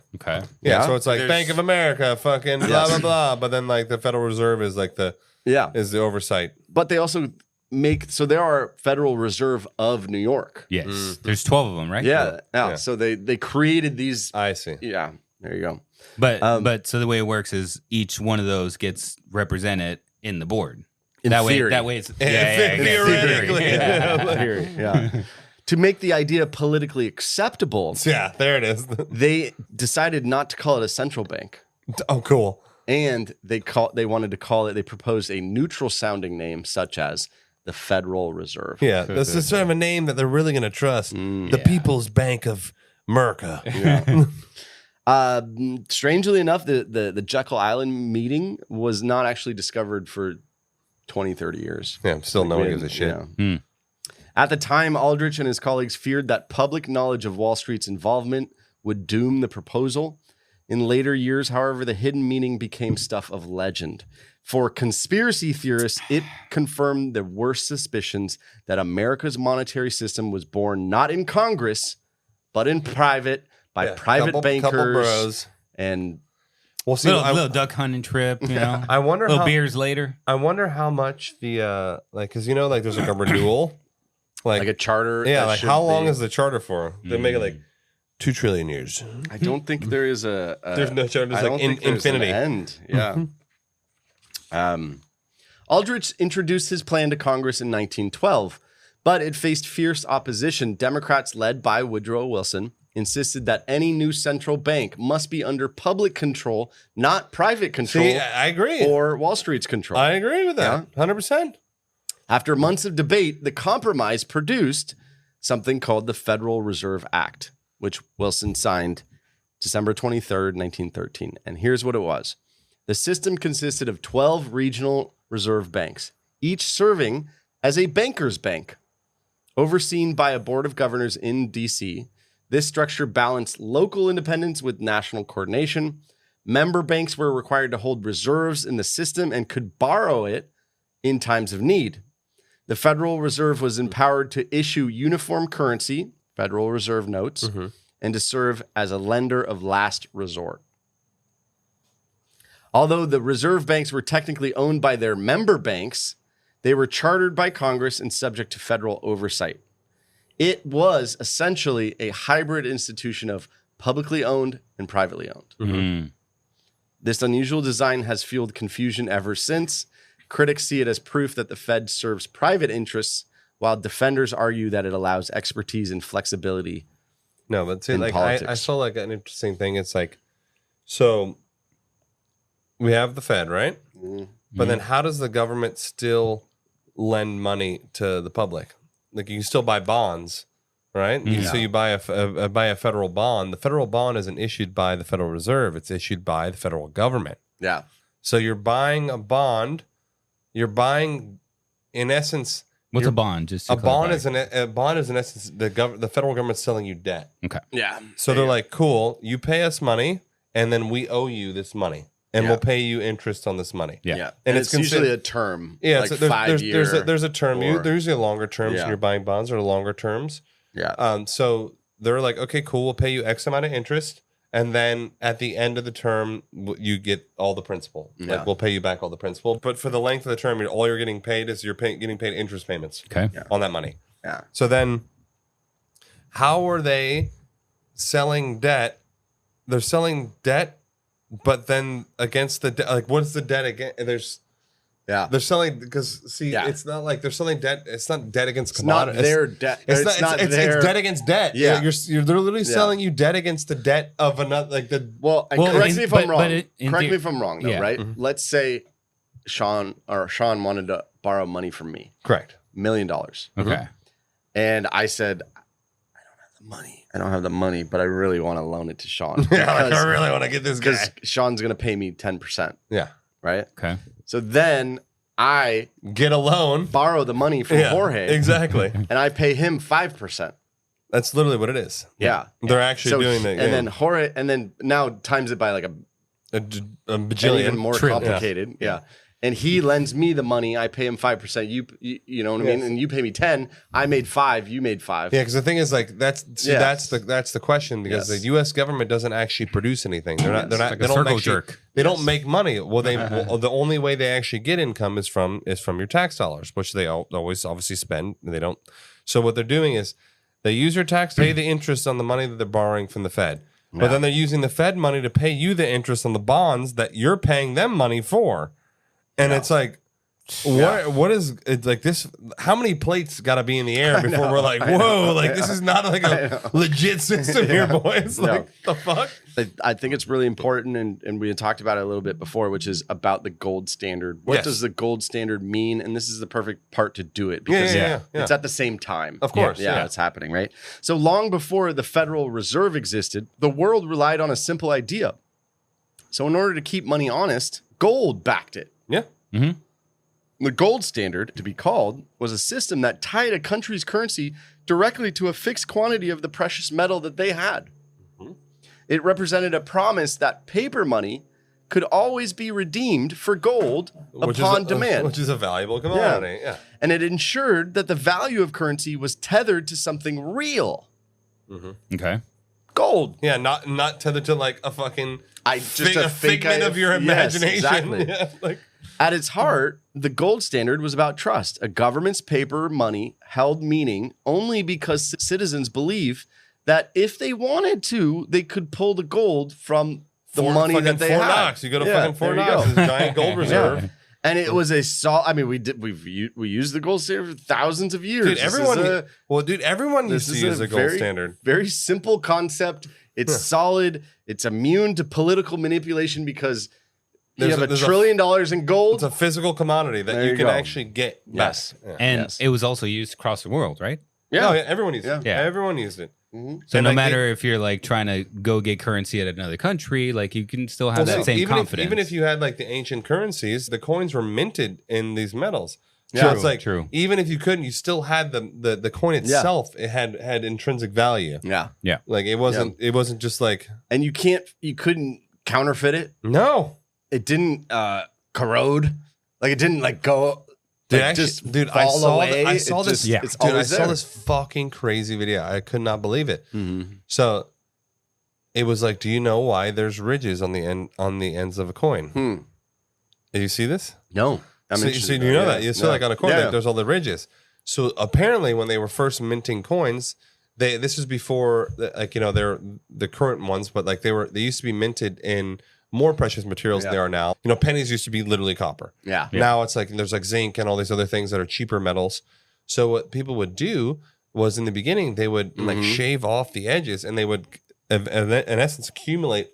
Yeah. So it's like Bank of America, fucking blah blah blah. But then like the Federal Reserve is like the is the oversight. But they also there are Federal Reserve of New York. Yes. There's 12 of them, right? Yeah. So they created these. I see. Yeah. There you go. But so the way it works is each one of those gets represented in the board. That way it's theoretically. Yeah. To make the idea politically acceptable, there it is. They decided not to call it a central bank. Oh, cool. And they proposed a neutral sounding name such as the Federal Reserve. Yeah, this is sort of a name that they're really going to trust. The People's Bank of America. Yeah. Strangely enough, the Jekyll Island meeting was not actually discovered for 20, 30 years. Yeah, still no one gives a shit. Yeah. At the time, Aldrich and his colleagues feared that public knowledge of Wall Street's involvement would doom the proposal. In later years, however, the hidden meaning became stuff of legend. For conspiracy theorists, it confirmed the worst suspicions that America's monetary system was born not in Congress, but in private, by private bankers. Couple bros. And we'll see. Little duck hunting trip, you know. I wonder little beers later. I wonder how much the because there's like a renewal. Like a charter. Yeah, like how long is the charter for? They make it like 2 trillion years. I don't think there is there's no charter. There's like infinity. End. Yeah. Aldrich introduced his plan to Congress in 1912, but it faced fierce opposition. Democrats led by Woodrow Wilson insisted that any new central bank must be under public control, not private control. See, I agree. Or Wall Street's control. I agree with that. 100%. After months of debate, the compromise produced something called the Federal Reserve Act, which Wilson signed December 23rd, 1913. And here's what it was. The system consisted of 12 regional reserve banks, each serving as a banker's bank. Overseen by a board of governors in D.C., this structure balanced local independence with national coordination. Member banks were required to hold reserves in the system and could borrow it in times of need. The Federal Reserve was empowered to issue uniform currency, Federal Reserve notes, and to serve as a lender of last resort. Although the reserve banks were technically owned by their member banks, they were chartered by Congress and subject to federal oversight. It was essentially a hybrid institution of publicly owned and privately owned. This unusual design has fueled confusion ever since. Critics see it as proof that the Fed serves private interests, while defenders argue that it allows expertise and flexibility. No, but see, like I saw like an interesting thing. It's like, so we have the Fed, right? But then how does the government still lend money to the public? Like you can still buy bonds, right? So you buy a federal bond. The federal bond isn't issued by the Federal Reserve. It's issued by the federal government. Yeah. So you're buying a bond. You're buying, in essence, what's a bond? Just a bond is in essence the federal government's selling you debt. Okay. Yeah. So they're like, cool, you pay us money, and then we owe you this money, and we'll pay you interest on this money. Yeah. And it's usually a term. Yeah. Like so there's 5 years. There's a term. There's usually longer terms when you're buying bonds or longer terms. Yeah. So they're like, okay, cool, we'll pay you X amount of interest. And then at the end of the term, you get all the principal. Like we'll pay you back all the principal. But for the length of the term, all you're getting paid is getting paid interest payments on that money. Yeah. So then how are they selling debt? They're selling debt, but then against the debt, like what's the debt again? They're selling because it's not like they're selling debt. It's not debt against commodities. It's not their debt. It's debt against debt. Yeah, they're literally selling you debt against the debt of another. Like correct me if I'm wrong. Correct me if I'm wrong, though. Right? Mm-hmm. Let's say Sean wanted to borrow money from me. Correct. $1 million. Okay. And I said, I don't have the money, but I really want to loan it to Sean. I really want to get this guy. Because Sean's going to pay me 10%. Yeah. Right? Okay. So then I get a loan, borrow the money from Jorge. Exactly. And I pay him 5%. That's literally what it is. Yeah. They're actually doing that. And then Jorge, and then now times it by like a bajillion. Even more complicated. Yeah. And he lends me the money. I pay him 5%. You know what I mean? And you pay me 10. I made 5. You made 5. Yeah, because the thing is, like, that's the question. Because the U.S. government doesn't actually produce anything. They're not. Like they don't circle actually, jerk. They don't make money. Well, the only way they actually get income is from your tax dollars, which they always obviously spend. They don't. So what they're doing is they use your tax to pay the interest on the money that they're borrowing from the Fed. But then they're using the Fed money to pay you the interest on the bonds that you're paying them money for. And it's like, what is it like this? How many plates got to be in the air before we're like, whoa, like this is not like a legit system here, boys. Like the fuck? I think it's really important, and we had talked about it a little bit before, which is about the gold standard. What does the gold standard mean? And this is the perfect part to do it because it's at the same time. Of course. Yeah, it's happening, right? So long before the Federal Reserve existed, the world relied on a simple idea. So in order to keep money honest, gold backed it. Yeah. Mm-hmm. The gold standard, to be called, was a system that tied a country's currency directly to a fixed quantity of the precious metal that they had. Mm-hmm. It represented a promise that paper money could always be redeemed for gold upon demand. Which is a valuable commodity. Yeah. And it ensured that the value of currency was tethered to something real. Mm-hmm. Okay. Gold. Yeah, not tethered to like a fucking a figment of your imagination. Yes, exactly. Yeah, like, At its heart, the gold standard was about trust. A government's paper money held meaning only because citizens believe that if they wanted to, they could pull the gold from the money that they Fort had. Knox. You go to fucking Fort Knox, it's a giant gold reserve. Yeah. And it was I mean, we used the gold standard for thousands of years. Dude, everyone used to use the gold standard. Very simple concept. It's solid. It's immune to political manipulation because you have $1 trillion in gold. It's a physical commodity that you can actually get. Yes. Yeah. And it was also used across the world, right? Yeah. No, everyone used it. Yeah. Everyone used it. Mm-hmm. So no matter if you're like trying to go get currency at another country, like you can still have that same confidence. Even if you had like the ancient currencies, the coins were minted in these metals. Yeah, so it's like even if you couldn't, you still had the coin itself. It had intrinsic value. Yeah. Yeah. Like it wasn't just like, and you couldn't counterfeit it. No. It didn't corrode. Like it didn't like go. Dude, like, actually, just dude, fall away. I saw this. Yeah. Dude, I saw this fucking crazy video. I could not believe it. Mm-hmm. So it was like, do you know why there's ridges on the ends of a coin? Did you see this? No. So do you know that? You saw like on a coin, like, there's all the ridges. So apparently, when they were first minting coins, this was before like they're the current ones, but like they used to be minted in more precious materials than they are now. Pennies used to be literally copper. Yeah. Now it's like there's like zinc and all these other things that are cheaper metals. So what people would do was in the beginning they would like shave off the edges and they would in essence accumulate,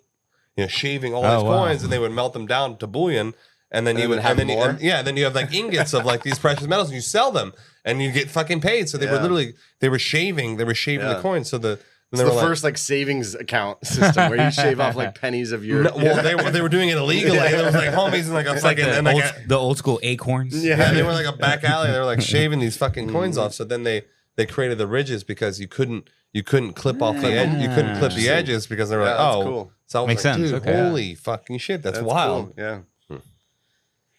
shaving all these coins and they would melt them down to bullion. And then then you have like ingots of like these precious metals and you sell them and you get fucking paid. So they were shaving the coins. So it's the first like savings account system where you shave off like pennies of your. They were doing it illegally. There was like homies and like a fucking the old school acorns. Yeah, they were like a back alley. They were like shaving these fucking coins off. So then they created the ridges because you couldn't clip off the edge. You couldn't clip the edges because they were like, cool. So makes sense. Dude, holy fucking shit, that's wild. Cool. Yeah.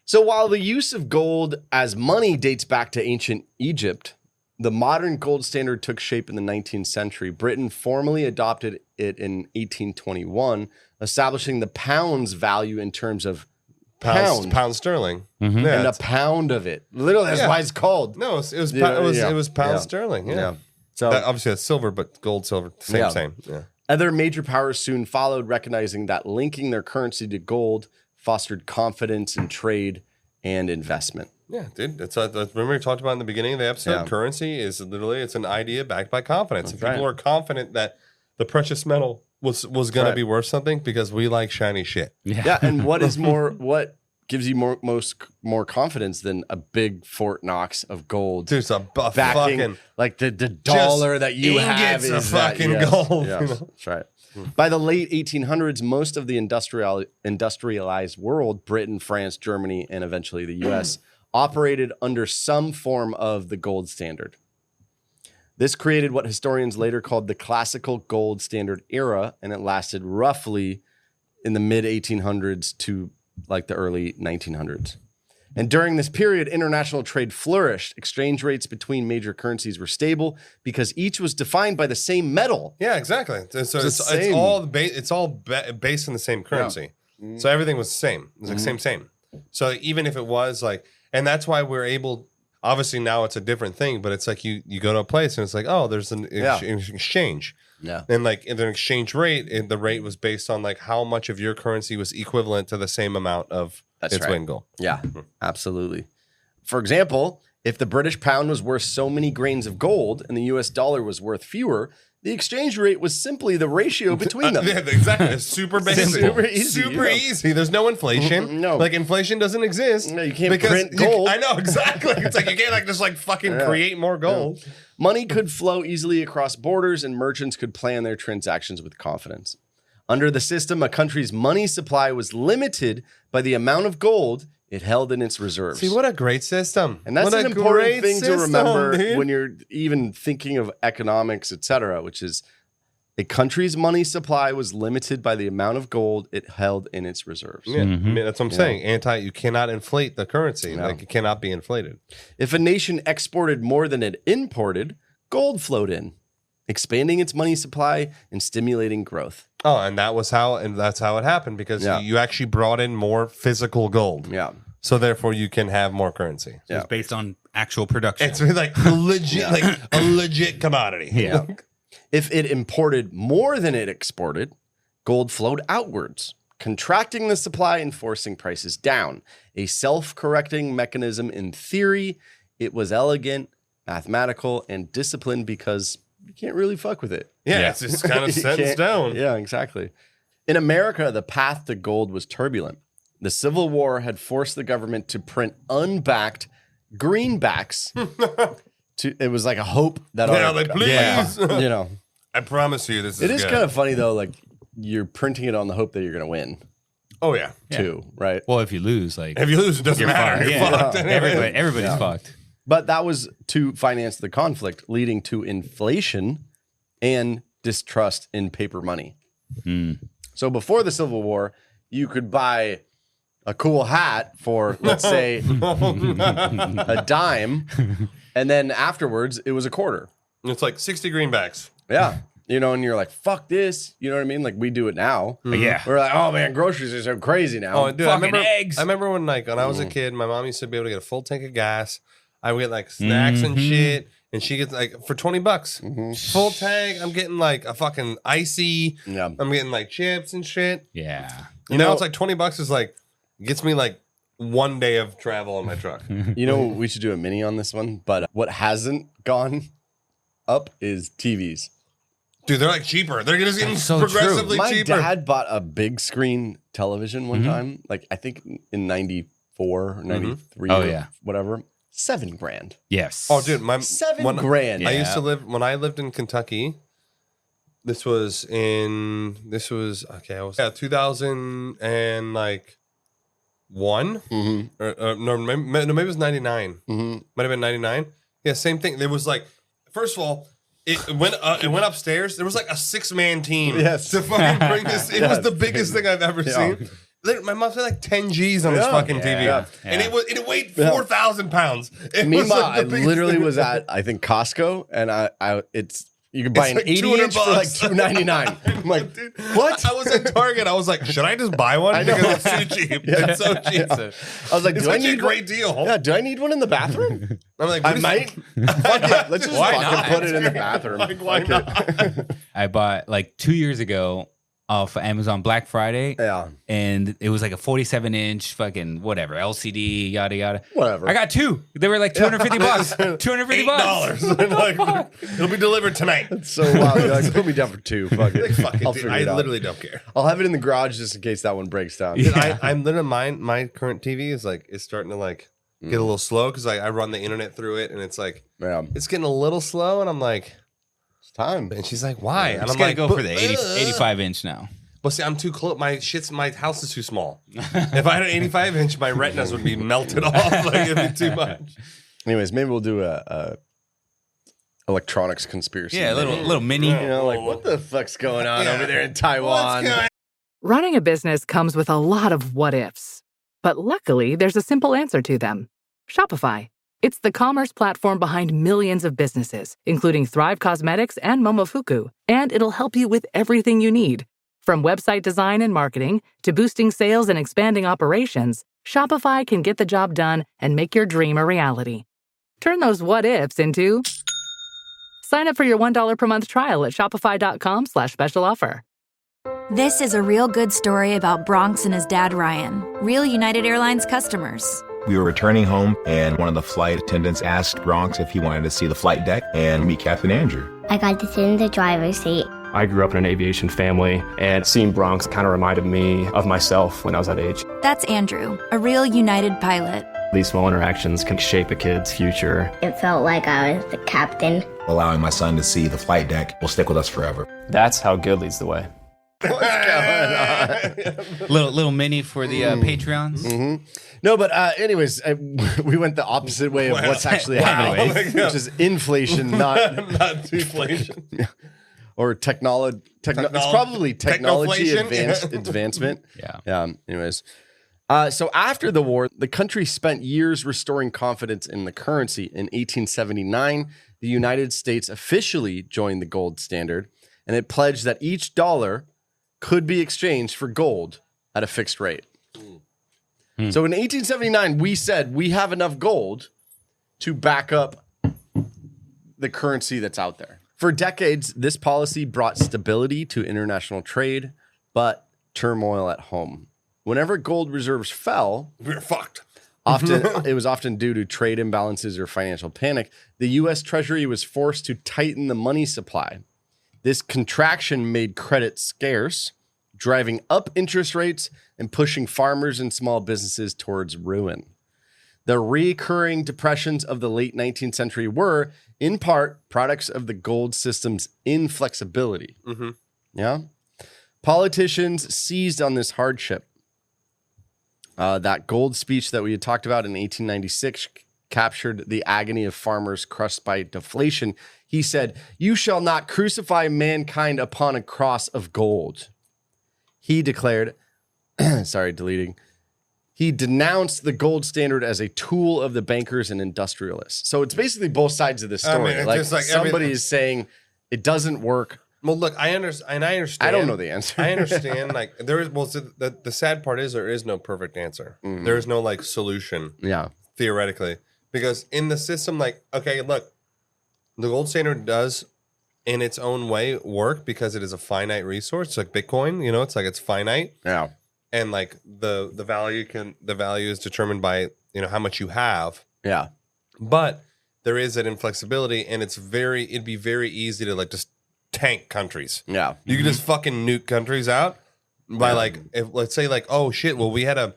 So while the use of gold as money dates back to ancient Egypt, the modern gold standard took shape in the 19th century. Britain formally adopted it in 1821, establishing the pound's value in terms of pound sterling, and a pound of it. Literally, that's why it's called. No, it was pound sterling. Yeah. So obviously that's silver, but gold, silver, same. Yeah. Other major powers soon followed, recognizing that linking their currency to gold fostered confidence in trade and investment. Yeah, dude. Remember we talked about in the beginning of the episode, currency is literally, it's an idea backed by confidence. And people are confident that the precious metal was going to be worth something because we like shiny shit. Yeah, and what gives you more confidence than a big Fort Knox of gold? Dude, it's a backing, fucking like the dollar that you have is of fucking gold. Yes, that's right. By the late 1800s, most of the industrialized world, Britain, France, Germany, and eventually the U.S., operated under some form of the gold standard. This created what historians later called the classical gold standard era, and it lasted roughly in the mid-1800s to like the early 1900s. And during this period, international trade flourished. Exchange rates between major currencies were stable because each was defined by the same metal. Yeah, exactly. So it's all based on the same currency. Yeah. So everything was the same. It was like same. So even if it was like, and that's why we're able, obviously now it's a different thing, but it's like you go to a place and it's like, oh, there's an exchange. Yeah. And like in the exchange rate, the rate was based on like how much of your currency was equivalent to the same amount of its weight in gold. Yeah, absolutely. For example, if the British pound was worth so many grains of gold and the US dollar was worth fewer, the exchange rate was simply the ratio between them. Yeah, exactly. It's super basic. Super easy. Super easy. There's no inflation. No. Like inflation doesn't exist. No, you can't print gold. I know, exactly. It's like you can't like just like fucking create more gold. Yeah. Money could flow easily across borders and merchants could plan their transactions with confidence. Under the system, a country's money supply was limited by the amount of gold it held in its reserves. See, what a great system. And that's an important thing to remember when you're even thinking of economics, etc., which is a country's money supply was limited by the amount of gold it held in its reserves. Yeah, I mean, that's what I'm saying. You cannot inflate the currency. No. Like it cannot be inflated. If a nation exported more than it imported, gold flowed in, expanding its money supply and stimulating growth. Oh, and that's how it happened because you actually brought in more physical gold. Yeah. So therefore, you can have more currency. So it's based on actual production. It's like legit, like a legit commodity. Yeah. If it imported more than it exported, gold flowed outwards, contracting the supply and forcing prices down. A self-correcting mechanism in theory. It was elegant, mathematical, and disciplined because you can't really fuck with it. Yeah. It's just kind of set in stone. Yeah, exactly. In America, the path to gold was turbulent. The Civil War had forced the government to print unbacked greenbacks. It was like a hope that please. you know. I promise you, this is. It is good. kind of funny though. Like you're printing it on the hope that you're going to win. Oh yeah, too right. Well, if you lose, like it doesn't matter. Fucked. You're fucked anyway. Everybody's fucked. But that was to finance the conflict, leading to inflation and distrust in paper money. So before the Civil War, you could buy a cool hat for, let's say, a dime, and then afterwards it was a quarter. It's like 60 greenbacks. Yeah. You know, and you're like, fuck this. You know what I mean? Like we do it now. Yeah. We're like, oh man, groceries are so crazy now. Oh, dude, Fucking eggs. I remember when I was a kid, my mom used to be able to get a full tank of gas. I would get like snacks and shit, and she gets like for $20, full tank. I'm getting like a fucking icy. Yeah. I'm getting like chips and shit. Yeah. You know, it's like $20 is like gets me like one day of travel in my truck. You know, we should do a mini on this one, but what hasn't gone up is TVs. Dude, they're like cheaper. They're just getting so progressively My cheaper. dad bought a big screen television one time, like I think in 94 or 93 Oh, or yeah. whatever. $7,000. Yes. Oh, dude, $7,000. I used to live when I lived in Kentucky. This was 2001 or no, maybe it was 99. Might have been 99. Yeah, same thing. There was like, first of all, it went upstairs. There was like a 6-man team to fucking bring this. It was the biggest thing I've ever seen. My mom spent like 10 G's on this fucking TV, and it weighed 4,000 pounds. Meanwhile, I literally was at I think Costco, and you can buy an 80-inch for like $2.99. I'm like, dude, what? I was at Target. I was like, should I just buy one because it's too cheap? It's so cheap. I was like, do I need a great deal? Yeah, do I need one in the bathroom? I'm like, I might. Fuck it. Let's just fucking put it in the bathroom. Like, why not? I bought like 2 years ago off Amazon Black Friday. Yeah. And it was like a 47-inch fucking whatever, LCD, yada, yada. Whatever. I got two. They were like $250. $250. Like, it'll be delivered tonight. It's so wild. You're like, put me down for two. Fuck it. I'll figure it out. I literally don't care. I'll have it in the garage just in case that one breaks down. Dude, I'm literally my current TV is starting to like get a little slow because I run the internet through it and it's like it's getting a little slow and I'm like, time. And she's like, why? And I'm like, go for the 85-inch now. Well, see, I'm too close. My house is too small. If I had an 85-inch, my retinas would be melted off. Like it'd be too much. Anyways, maybe we'll do a electronics conspiracy. Yeah, a little mini. You know, like what the fuck's going on over there in Taiwan? Running a business comes with a lot of what ifs, but luckily there's a simple answer to them: Shopify. It's the commerce platform behind millions of businesses, including Thrive Cosmetics and Momofuku, and it'll help you with everything you need. From website design and marketing to boosting sales and expanding operations, Shopify can get the job done and make your dream a reality. Turn those what-ifs into... Sign up for your $1 per month trial at shopify.com/special offer. This is a real good story about Bronx and his dad, Ryan, real United Airlines customers. We were returning home, and one of the flight attendants asked Bronx if he wanted to see the flight deck and meet Captain Andrew. I got to sit in the driver's seat. I grew up in an aviation family, and seeing Bronx kind of reminded me of myself when I was that age. That's Andrew, a real United pilot. These small interactions can shape a kid's future. It felt like I was the captain. Allowing my son to see the flight deck will stick with us forever. That's how good leads the way. What's going on? little mini for the Patreons. Mm-hmm. No, but anyways, we went the opposite way of what's actually happening, which is inflation, not deflation. Or technology. It's probably technology advancement. Yeah. Anyways. So after the war, the country spent years restoring confidence in the currency. In 1879, the United States officially joined the gold standard, and it pledged that each dollar could be exchanged for gold at a fixed rate. So in 1879, we said we have enough gold to back up the currency that's out there. For decades, this policy brought stability to international trade, but turmoil at home. Whenever gold reserves fell, we're fucked. It was often due to trade imbalances or financial panic. The U.S. Treasury was forced to tighten the money supply. This contraction made credit scarce, driving up interest rates and pushing farmers and small businesses towards ruin. The recurring depressions of the late 19th century were, in part, products of the gold system's inflexibility. Yeah. Politicians seized on this hardship. That gold speech that we had talked about in 1896 captured the agony of farmers crushed by deflation. He said, "You shall not crucify mankind upon a cross of gold." He declared, he denounced the gold standard as a tool of the bankers and industrialists. So it's basically both sides of the story. Somebody is saying it doesn't work. Well, look, I understand. I don't know the answer. I understand. Like there is. Well, so the sad part is there is no perfect answer. There is no like solution. Yeah, theoretically, because in the system, like okay, look, the gold standard does, in its own way, work because it is a finite resource. Like Bitcoin, you know, it's like it's finite. Yeah, and like the value is determined by how much you have. Yeah, but there is that inflexibility, and it'd be very easy to like just tank countries. Yeah. You can just fucking nuke countries out by like, if let's say like, oh shit, well we had a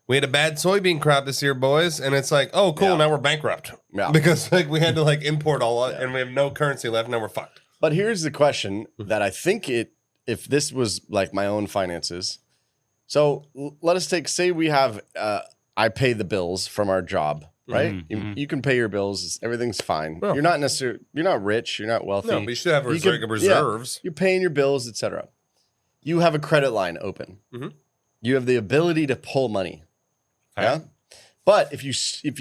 bad soybean crop this year, boys, and it's like, oh cool, now we're bankrupt. Yeah. Because like we had to like import all and we have no currency left, now we're fucked. But here's the question that I think if this was like my own finances. So let us say we have I pay the bills from our job. Right? You can pay your bills. Everything's fine. Well, you're not rich. You're not wealthy. No, but you should have reserves. Yeah, you're paying your bills, etc. You have a credit line open. You have the ability to pull money. Okay. Yeah. But if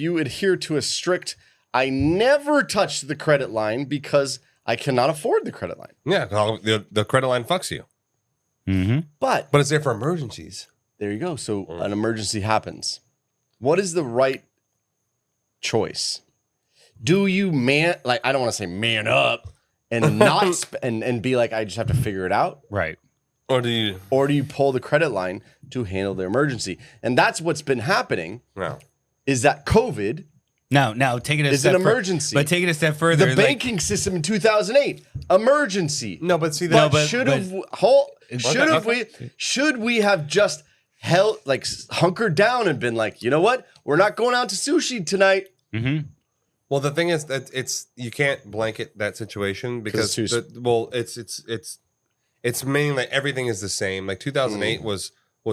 you adhere to a strict, I never touch the credit line because I cannot afford the credit line. Yeah, the credit line fucks you. But it's there for emergencies. There you go. So an emergency happens. What is the right choice? Do you I don't want to say man up and not and be like I just have to figure it out, right? Or do you pull the credit line to handle the emergency? And that's what's been happening. No, is that COVID? No, take it is an emergency, but take it a step further. The banking system in 2008, emergency. No, but see that. Should we have just hunkered down and been like, you know what? We're not going out to sushi tonight. Well, the thing is that you can't blanket that situation because it's mainly like everything is the same. Like 2008 was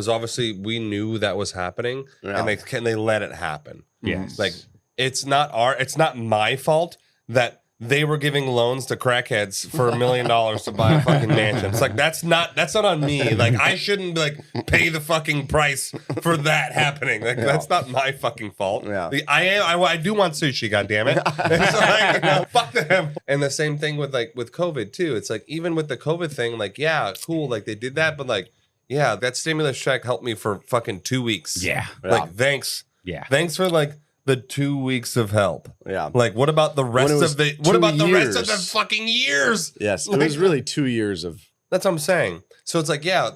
obviously we knew that was happening and they let it happen. Yes, like it's not my fault that they were giving loans to crackheads for $1 million to buy a fucking mansion. It's like that's not on me. Like I shouldn't like pay the fucking price for that happening. Like that's not my fucking fault. Yeah. I do want sushi, goddammit. It's like, no, fuck them. And the same thing with COVID too. It's like even with the COVID thing, like yeah, cool, like they did that, but like yeah, that stimulus check helped me for fucking 2 weeks. Yeah. Like thanks. Yeah. Thanks for like the 2 weeks of help. Yeah. Like, what about the rest of the? What about the rest of the fucking years? Yes, it was really 2 years of. That's what I'm saying. So it's like, yeah,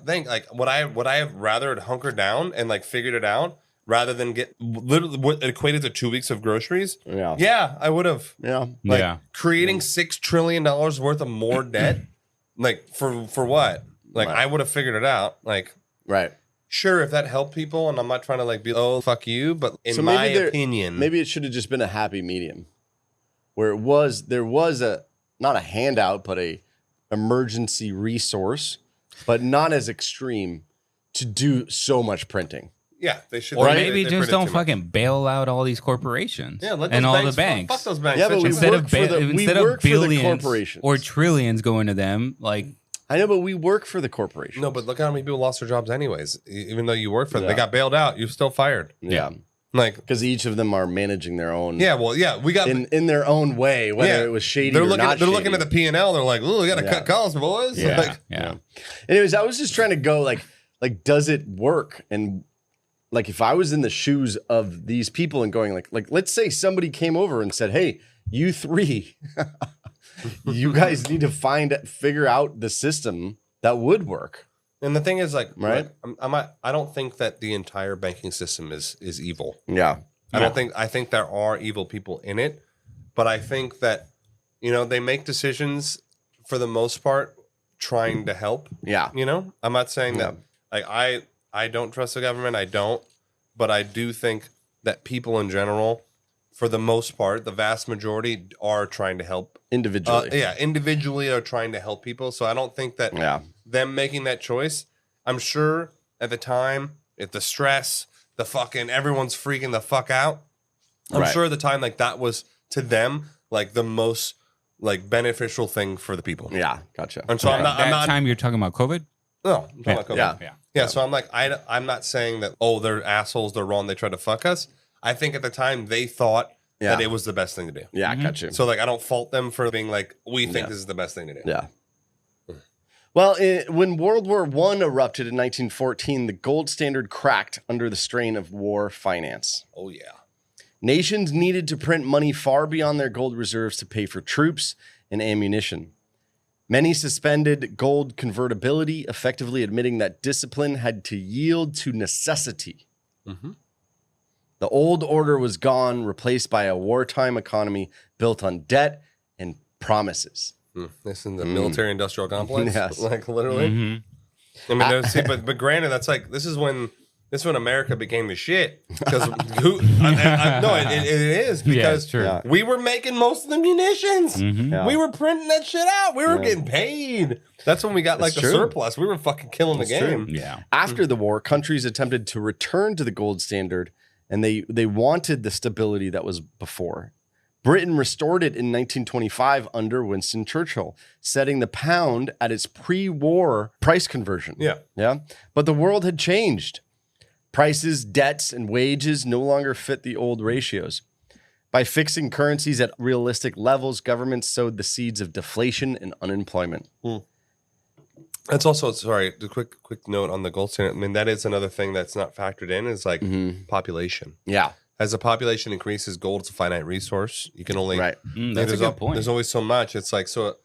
would I have rather hunkered down and like figured it out rather than get literally what equated to 2 weeks of groceries? Yeah. Yeah, I would have. Yeah. Like creating $6 trillion worth of more debt, like for what? Like I would have figured it out. Like right. Sure, if that helped people, and I'm not trying to like be, oh, fuck you, but in my opinion. Maybe it should have just been a happy medium where there was not a handout, but a emergency resource, but not as extreme to do so much printing. Yeah, they should. Or maybe just don't fucking bail out all these corporations. Yeah, and all the banks. Fuck those banks. Yeah, but instead of billions corporations or trillions going to them, like. I know, but we work for the corporation. No, but look how many people lost their jobs anyways. Even though you work for them, they got bailed out. You're still fired. Yeah, like because each of them are managing their own. Yeah, well, yeah, we got in their own way. Whether it was shady or not. They're looking at the P&L. They're like, "Oh, we got to cut costs, boys." Yeah, yeah. Anyways, I was just trying to go like, does it work? And like if I was in the shoes of these people and going like let's say somebody came over and said, "Hey, you three, you guys need to figure out the system that would work." And the thing is, like, right? I don't think that the entire banking system is evil. Yeah, I think there are evil people in it, but I think that they make decisions for the most part trying to help. Yeah, I'm not saying that like I don't trust the government. I don't, but I do think that people in general, for the most part, the vast majority are trying to help individually. Individually are trying to help people. So I don't think that them making that choice, I'm sure at the time, if the stress, the fucking everyone's freaking the fuck out, I'm sure at the time like that was to them like the most like beneficial thing for the people. Yeah, gotcha. And so I'm not time you're talking about COVID? No, I'm talking about COVID. Yeah. So I'm like, I'm not saying that, they're assholes, they're wrong, they tried to fuck us. I think at the time they thought that it was the best thing to do. Yeah, I got you. So like, I don't fault them for being like, we think this is the best thing to do. Yeah. Well, when World War I erupted in 1914, the gold standard cracked under the strain of war finance. Oh, yeah. Nations needed to print money far beyond their gold reserves to pay for troops and ammunition. Many suspended gold convertibility, effectively admitting that discipline had to yield to necessity. Mm-hmm. The old order was gone, replaced by a wartime economy built on debt and promises. This in the military-industrial complex? Yes. Like, literally? Mm-hmm. I mean, see, but granted, that's like, this is when America became the shit. Because it is. Because we were making most of the munitions. Mm-hmm. We were printing that shit out. We were getting paid. That's when we got like the surplus. We were fucking killing the game. True. Yeah. After the war, countries attempted to return to the gold standard, and they wanted the stability that was before. Britain restored it in 1925 under Winston Churchill, setting the pound at its pre-war price conversion. Yeah. But the world had changed. Prices, debts, and wages no longer fit the old ratios. By fixing currencies at realistic levels, governments sowed the seeds of deflation and unemployment. That's also, sorry, a quick note on the gold standard. I mean, that is another thing that's not factored in is like population. Yeah. As the population increases, gold is a finite resource. You can only that's a good point. There's always so much. It's like, so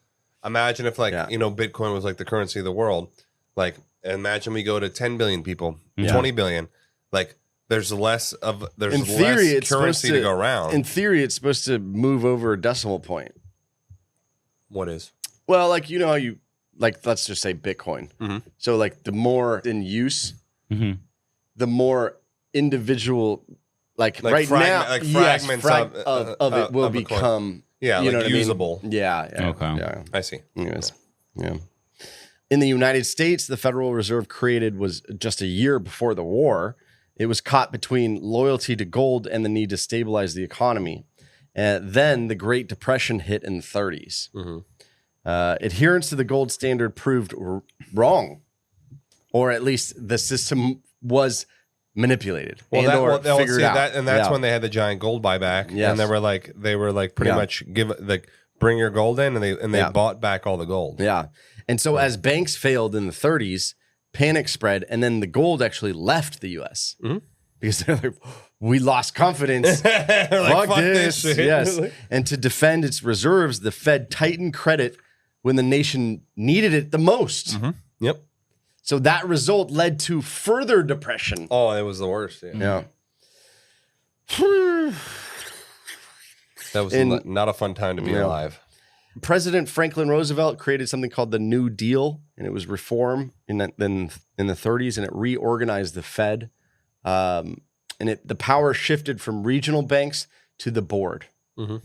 imagine if like Bitcoin was like the currency of the world. Like imagine we go to 10 billion people, 20 billion. Like there's less currency to go around. In theory, it's supposed to move over a decimal point. What is? Well, like how you like let's just say Bitcoin. Mm-hmm. So like the more in use, the more individual. Like right now, like fragments of it will become, usable. I mean? Yeah. Okay. Yeah. I see. Yes. Yeah. In the United States, the Federal Reserve created was just a year before the war. It was caught between loyalty to gold and the need to stabilize the economy. Then the Great Depression hit in the 30s. Mm-hmm. Adherence to the gold standard proved wrong, or at least the system was manipulated. Figured out. And that's when they had the giant gold buyback. Yes. And they were like pretty much bring your gold in, and they bought back all the gold. Yeah. And so as banks failed in the 30s, panic spread, and then the gold actually left the U.S. Because they're like, we lost confidence. Fuck this. Yes. And to defend its reserves, the Fed tightened credit when the nation needed it the most. Mm-hmm. Yep. So that result led to further depression. Oh, it was the worst. Yeah. That was not a fun time to be alive. President Franklin Roosevelt created something called the New Deal, and it was reform in the 30s, and it reorganized the Fed. And the power shifted from regional banks to the board. Mm-hmm.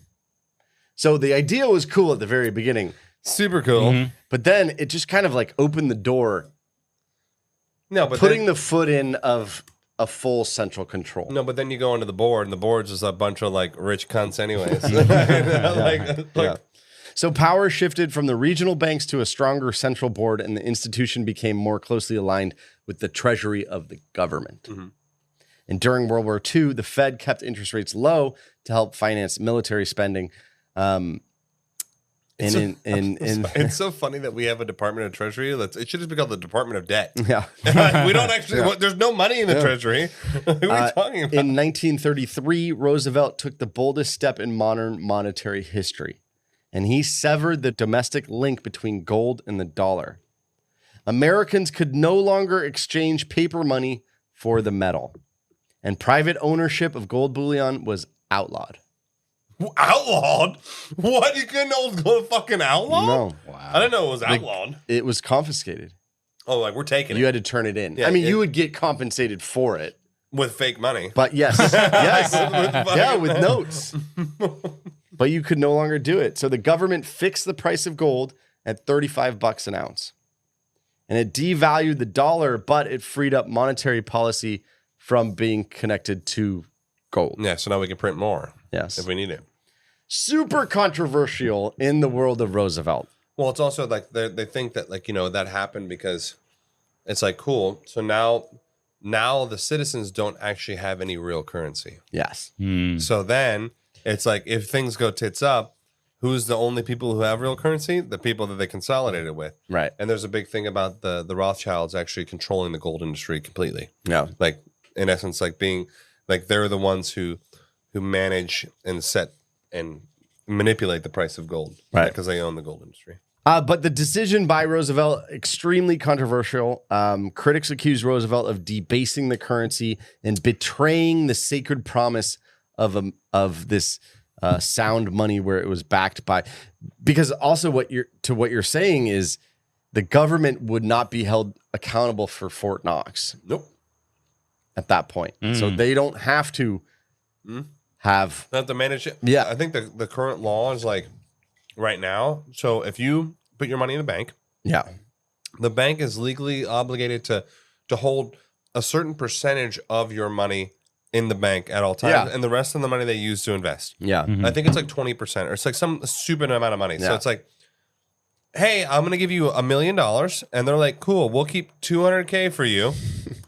So the idea was cool at the very beginning. Super cool. But then it just kind of like opened the door. No, but putting the foot in of a full central control. No, but then you go into the board, and the board's just a bunch of like rich cunts anyways. So power shifted from the regional banks to a stronger central board, and the institution became more closely aligned with the treasury of the government. Mm-hmm. And during World War II, the Fed kept interest rates low to help finance military spending. In It's so funny that we have a Department of Treasury. It should just be called the Department of Debt. Yeah. We don't actually, there's no money in the Treasury. Who are we talking about? In 1933, Roosevelt took the boldest step in modern monetary history, and he severed the domestic link between gold and the dollar. Americans could no longer exchange paper money for the metal, and private ownership of gold bullion was outlawed. Outlawed? What? You couldn't go fucking outlawed? No. Wow. I didn't know it was outlawed. It was confiscated. Oh, like we're taking it. You had to turn it in. Yeah, I mean, you would get compensated for it. With fake money. But yes. Yes. With notes. But you could no longer do it. So the government fixed the price of gold at $35 an ounce. And it devalued the dollar, but it freed up monetary policy from being connected to gold. Yeah, so now we can print more. Yes. If we need it. Super controversial in the world of Roosevelt. Well, it's also like they think that that happened because it's like, cool. So now the citizens don't actually have any real currency. Yes. So then it's like, if things go tits up, who's the only people who have real currency? The people that they consolidated with. Right. And there's a big thing about the Rothschilds actually controlling the gold industry completely. Yeah. Like, in essence, like being like they're the ones who manage and set and manipulate the price of gold. Right. Because they own the gold industry. But the decision by Roosevelt, extremely controversial. Critics accuse Roosevelt of debasing the currency and betraying the sacred promise of this sound money, where it was backed by. Because also what you're saying is the government would not be held accountable for Fort Knox. Nope. At that point, so they don't have to have to manage it. Yeah, I think the current law is like right now. So if you put your money in a bank, the bank is legally obligated to hold a certain percentage of your money in the bank at all times, and the rest of the money they use to invest. Yeah, I think it's like 20%, or it's like some stupid amount of money. So it's like, hey, I'm going to give you $1 million. And they're like, cool, we'll keep $200K for you.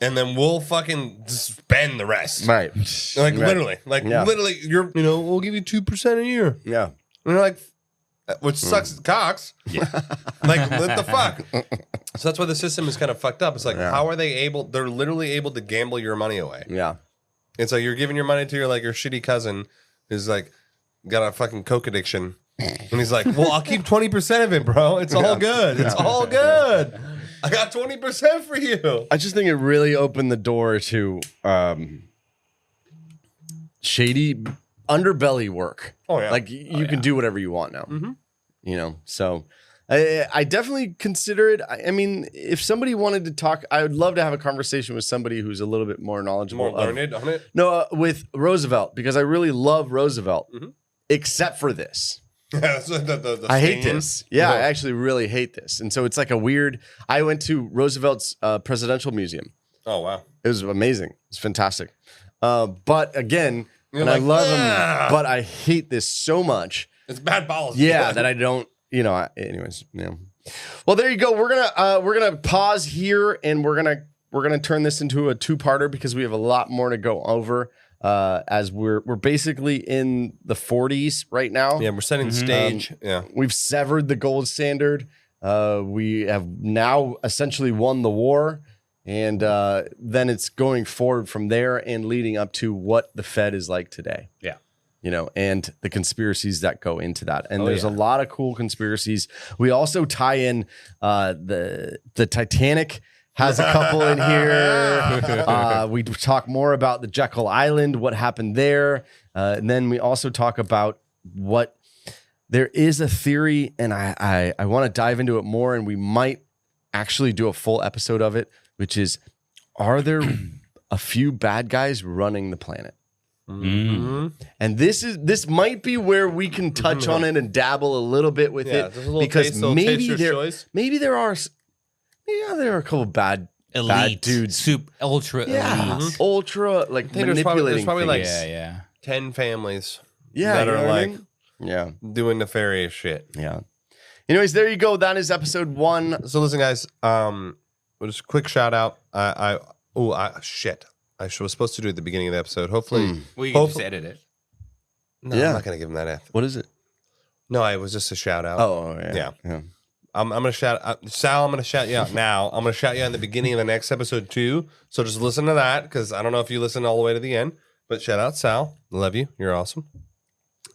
And then we'll fucking spend the rest. Right. Like literally, we'll give you 2% a year. Yeah. And they're like, which sucks cocks. Yeah. Like, what the fuck? So that's why the system is kind of fucked up. It's like, how are they're literally able to gamble your money away. Yeah. It's like you're giving your money to your shitty cousin who's like got a fucking coke addiction. And he's like, well, I'll keep 20% of it, bro. It's all good. It's all good. I got 20% for you. I just think it really opened the door to shady underbelly work. Oh, yeah. Like you can do whatever you want now. Mm-hmm. So I definitely consider it. I mean, if somebody wanted to talk, I would love to have a conversation with somebody who's a little bit more knowledgeable. More learned on it? No, with Roosevelt, because I really love Roosevelt, except for this. I hate this. Yeah, I actually really hate this. And so it's like a weird. I went to Roosevelt's presidential museum. Oh, wow. It was amazing. It's fantastic. But again, I love him, but I hate this so much. It's bad policy. Yeah, that I don't, anyways, Well, there you go. We're gonna pause here, and we're gonna turn this into a two-parter because we have a lot more to go over. As we're basically in the 40s right now. Yeah, we're setting the stage. We've severed the gold standard. We have now essentially won the war. And then it's going forward from there and leading up to what the Fed is like today. Yeah. And the conspiracies that go into that. And there's a lot of cool conspiracies. We also tie in the Titanic has a couple in here. We talk more about the Jekyll Island, what happened there. And then we also talk about what there is a theory, and I want to dive into it more, and we might actually do a full episode of it, which is, are there a few bad guys running the planet? Mm-hmm. And this might be where we can touch on it and dabble a little bit with it, because maybe there are a couple bad dudes, ultra elite, ultra like manipulating. There's probably like 10 families, that are like, doing nefarious shit. Yeah. Anyways, there you go. That is episode 1. So listen, guys. Just a quick shout out. Shit. I was supposed to do it at the beginning of the episode. Hopefully, we can just edit it. No, I'm not gonna give him that F. What is it? No, it was just a shout out. Oh, yeah. I'm gonna shout out Sal. I'm gonna shout you out now. I'm gonna shout you out in the beginning of the next episode too. So just listen to that because I don't know if you listen all the way to the end. But shout out Sal. Love you. You're awesome.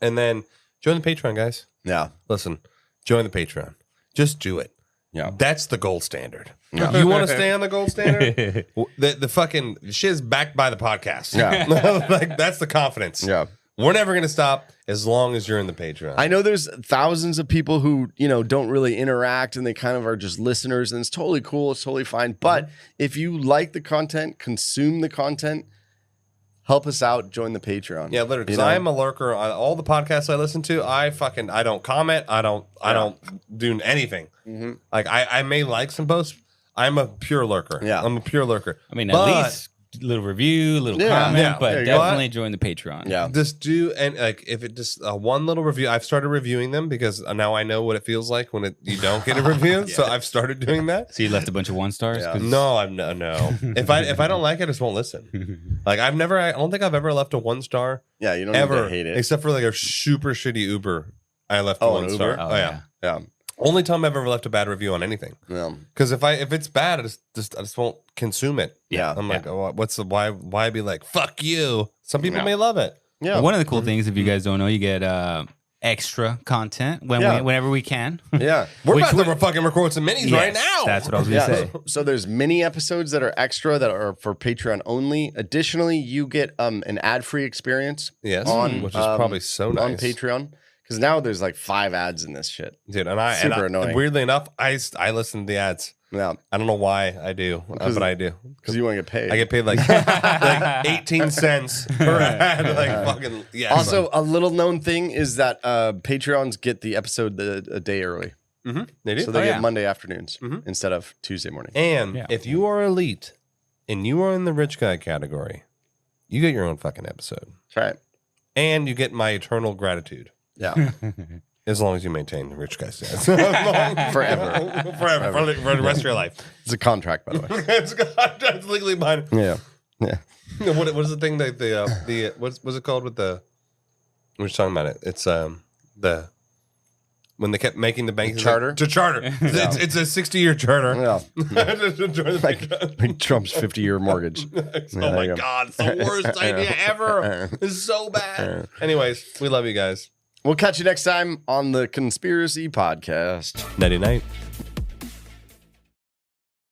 And then join the Patreon, guys. Yeah. Listen, join the Patreon. Just do it. Yeah. That's the gold standard. Yeah. You want to stay on the gold standard? the fucking shit is backed by the podcast. Yeah. Like that's the confidence. Yeah. We're never going to stop as long as you're in the Patreon. I know there's thousands of people who, don't really interact and they kind of are just listeners, and it's totally cool. It's totally fine. But if you like the content, consume the content, help us out, join the Patreon. Yeah, literally, because I'm a lurker on all the podcasts I listen to. I don't comment. I don't do anything. Mm-hmm. Like I may like some posts. I'm a pure lurker. Yeah. I'm a pure lurker. I mean, at least little review, little comment, but definitely join the Patreon. Yeah. Just do, and like if it just one little review, I've started reviewing them because now I know what it feels like when you don't get a review. So I've started doing that. So you left a bunch of 1 stars? Yeah. No, I'm no. If I don't like it, I just won't listen. Like I don't think I've ever left a 1 star. Yeah, you don't ever need to hate it. Except for like a super shitty Uber. I left a 1 star. Uber? Oh yeah. Yeah. Only time I've ever left a bad review on anything. Yeah. Because if it's bad, I just won't consume it. Yeah. I'm like, oh, why be like, fuck you? Some people may love it. Yeah. Well, one of the cool things, if you guys don't know, you get extra content whenever we can. Yeah. We're about to fucking record some minis right now. That's what I was going to say. So there's mini episodes that are extra that are for Patreon only. Additionally, you get an ad-free experience. Yes. On, which is probably so nice. On Patreon. Because now there's like 5 ads in this shit. Dude, Super annoying. Weirdly enough, I listen to the ads. Yeah. I don't know why I do, but I do. Because you want to get paid. I get paid like 18 cents per ad. Like fucking, yeah. Also, a little known thing is that Patreons get the episode a day early. Mm-hmm. They do. So they get Monday afternoons instead of Tuesday morning. And if you are elite and you are in the rich guy category, you get your own fucking episode. That's right. And you get my eternal gratitude. Yeah. As long as you maintain the rich guy status. Forever. For the rest of your life. It's a contract, by the way. It's legally binding. Yeah. Yeah. What is the thing that the what's it called with the we're just talking about it. It's the when they kept making the bank charter. To charter. It's a 60-year charter. Yeah. like Trump's 50-year mortgage. Oh my God, it's the worst idea ever. It's so bad. Anyways, we love you guys. We'll catch you next time on the Conspiracy Podcast. Nighty night.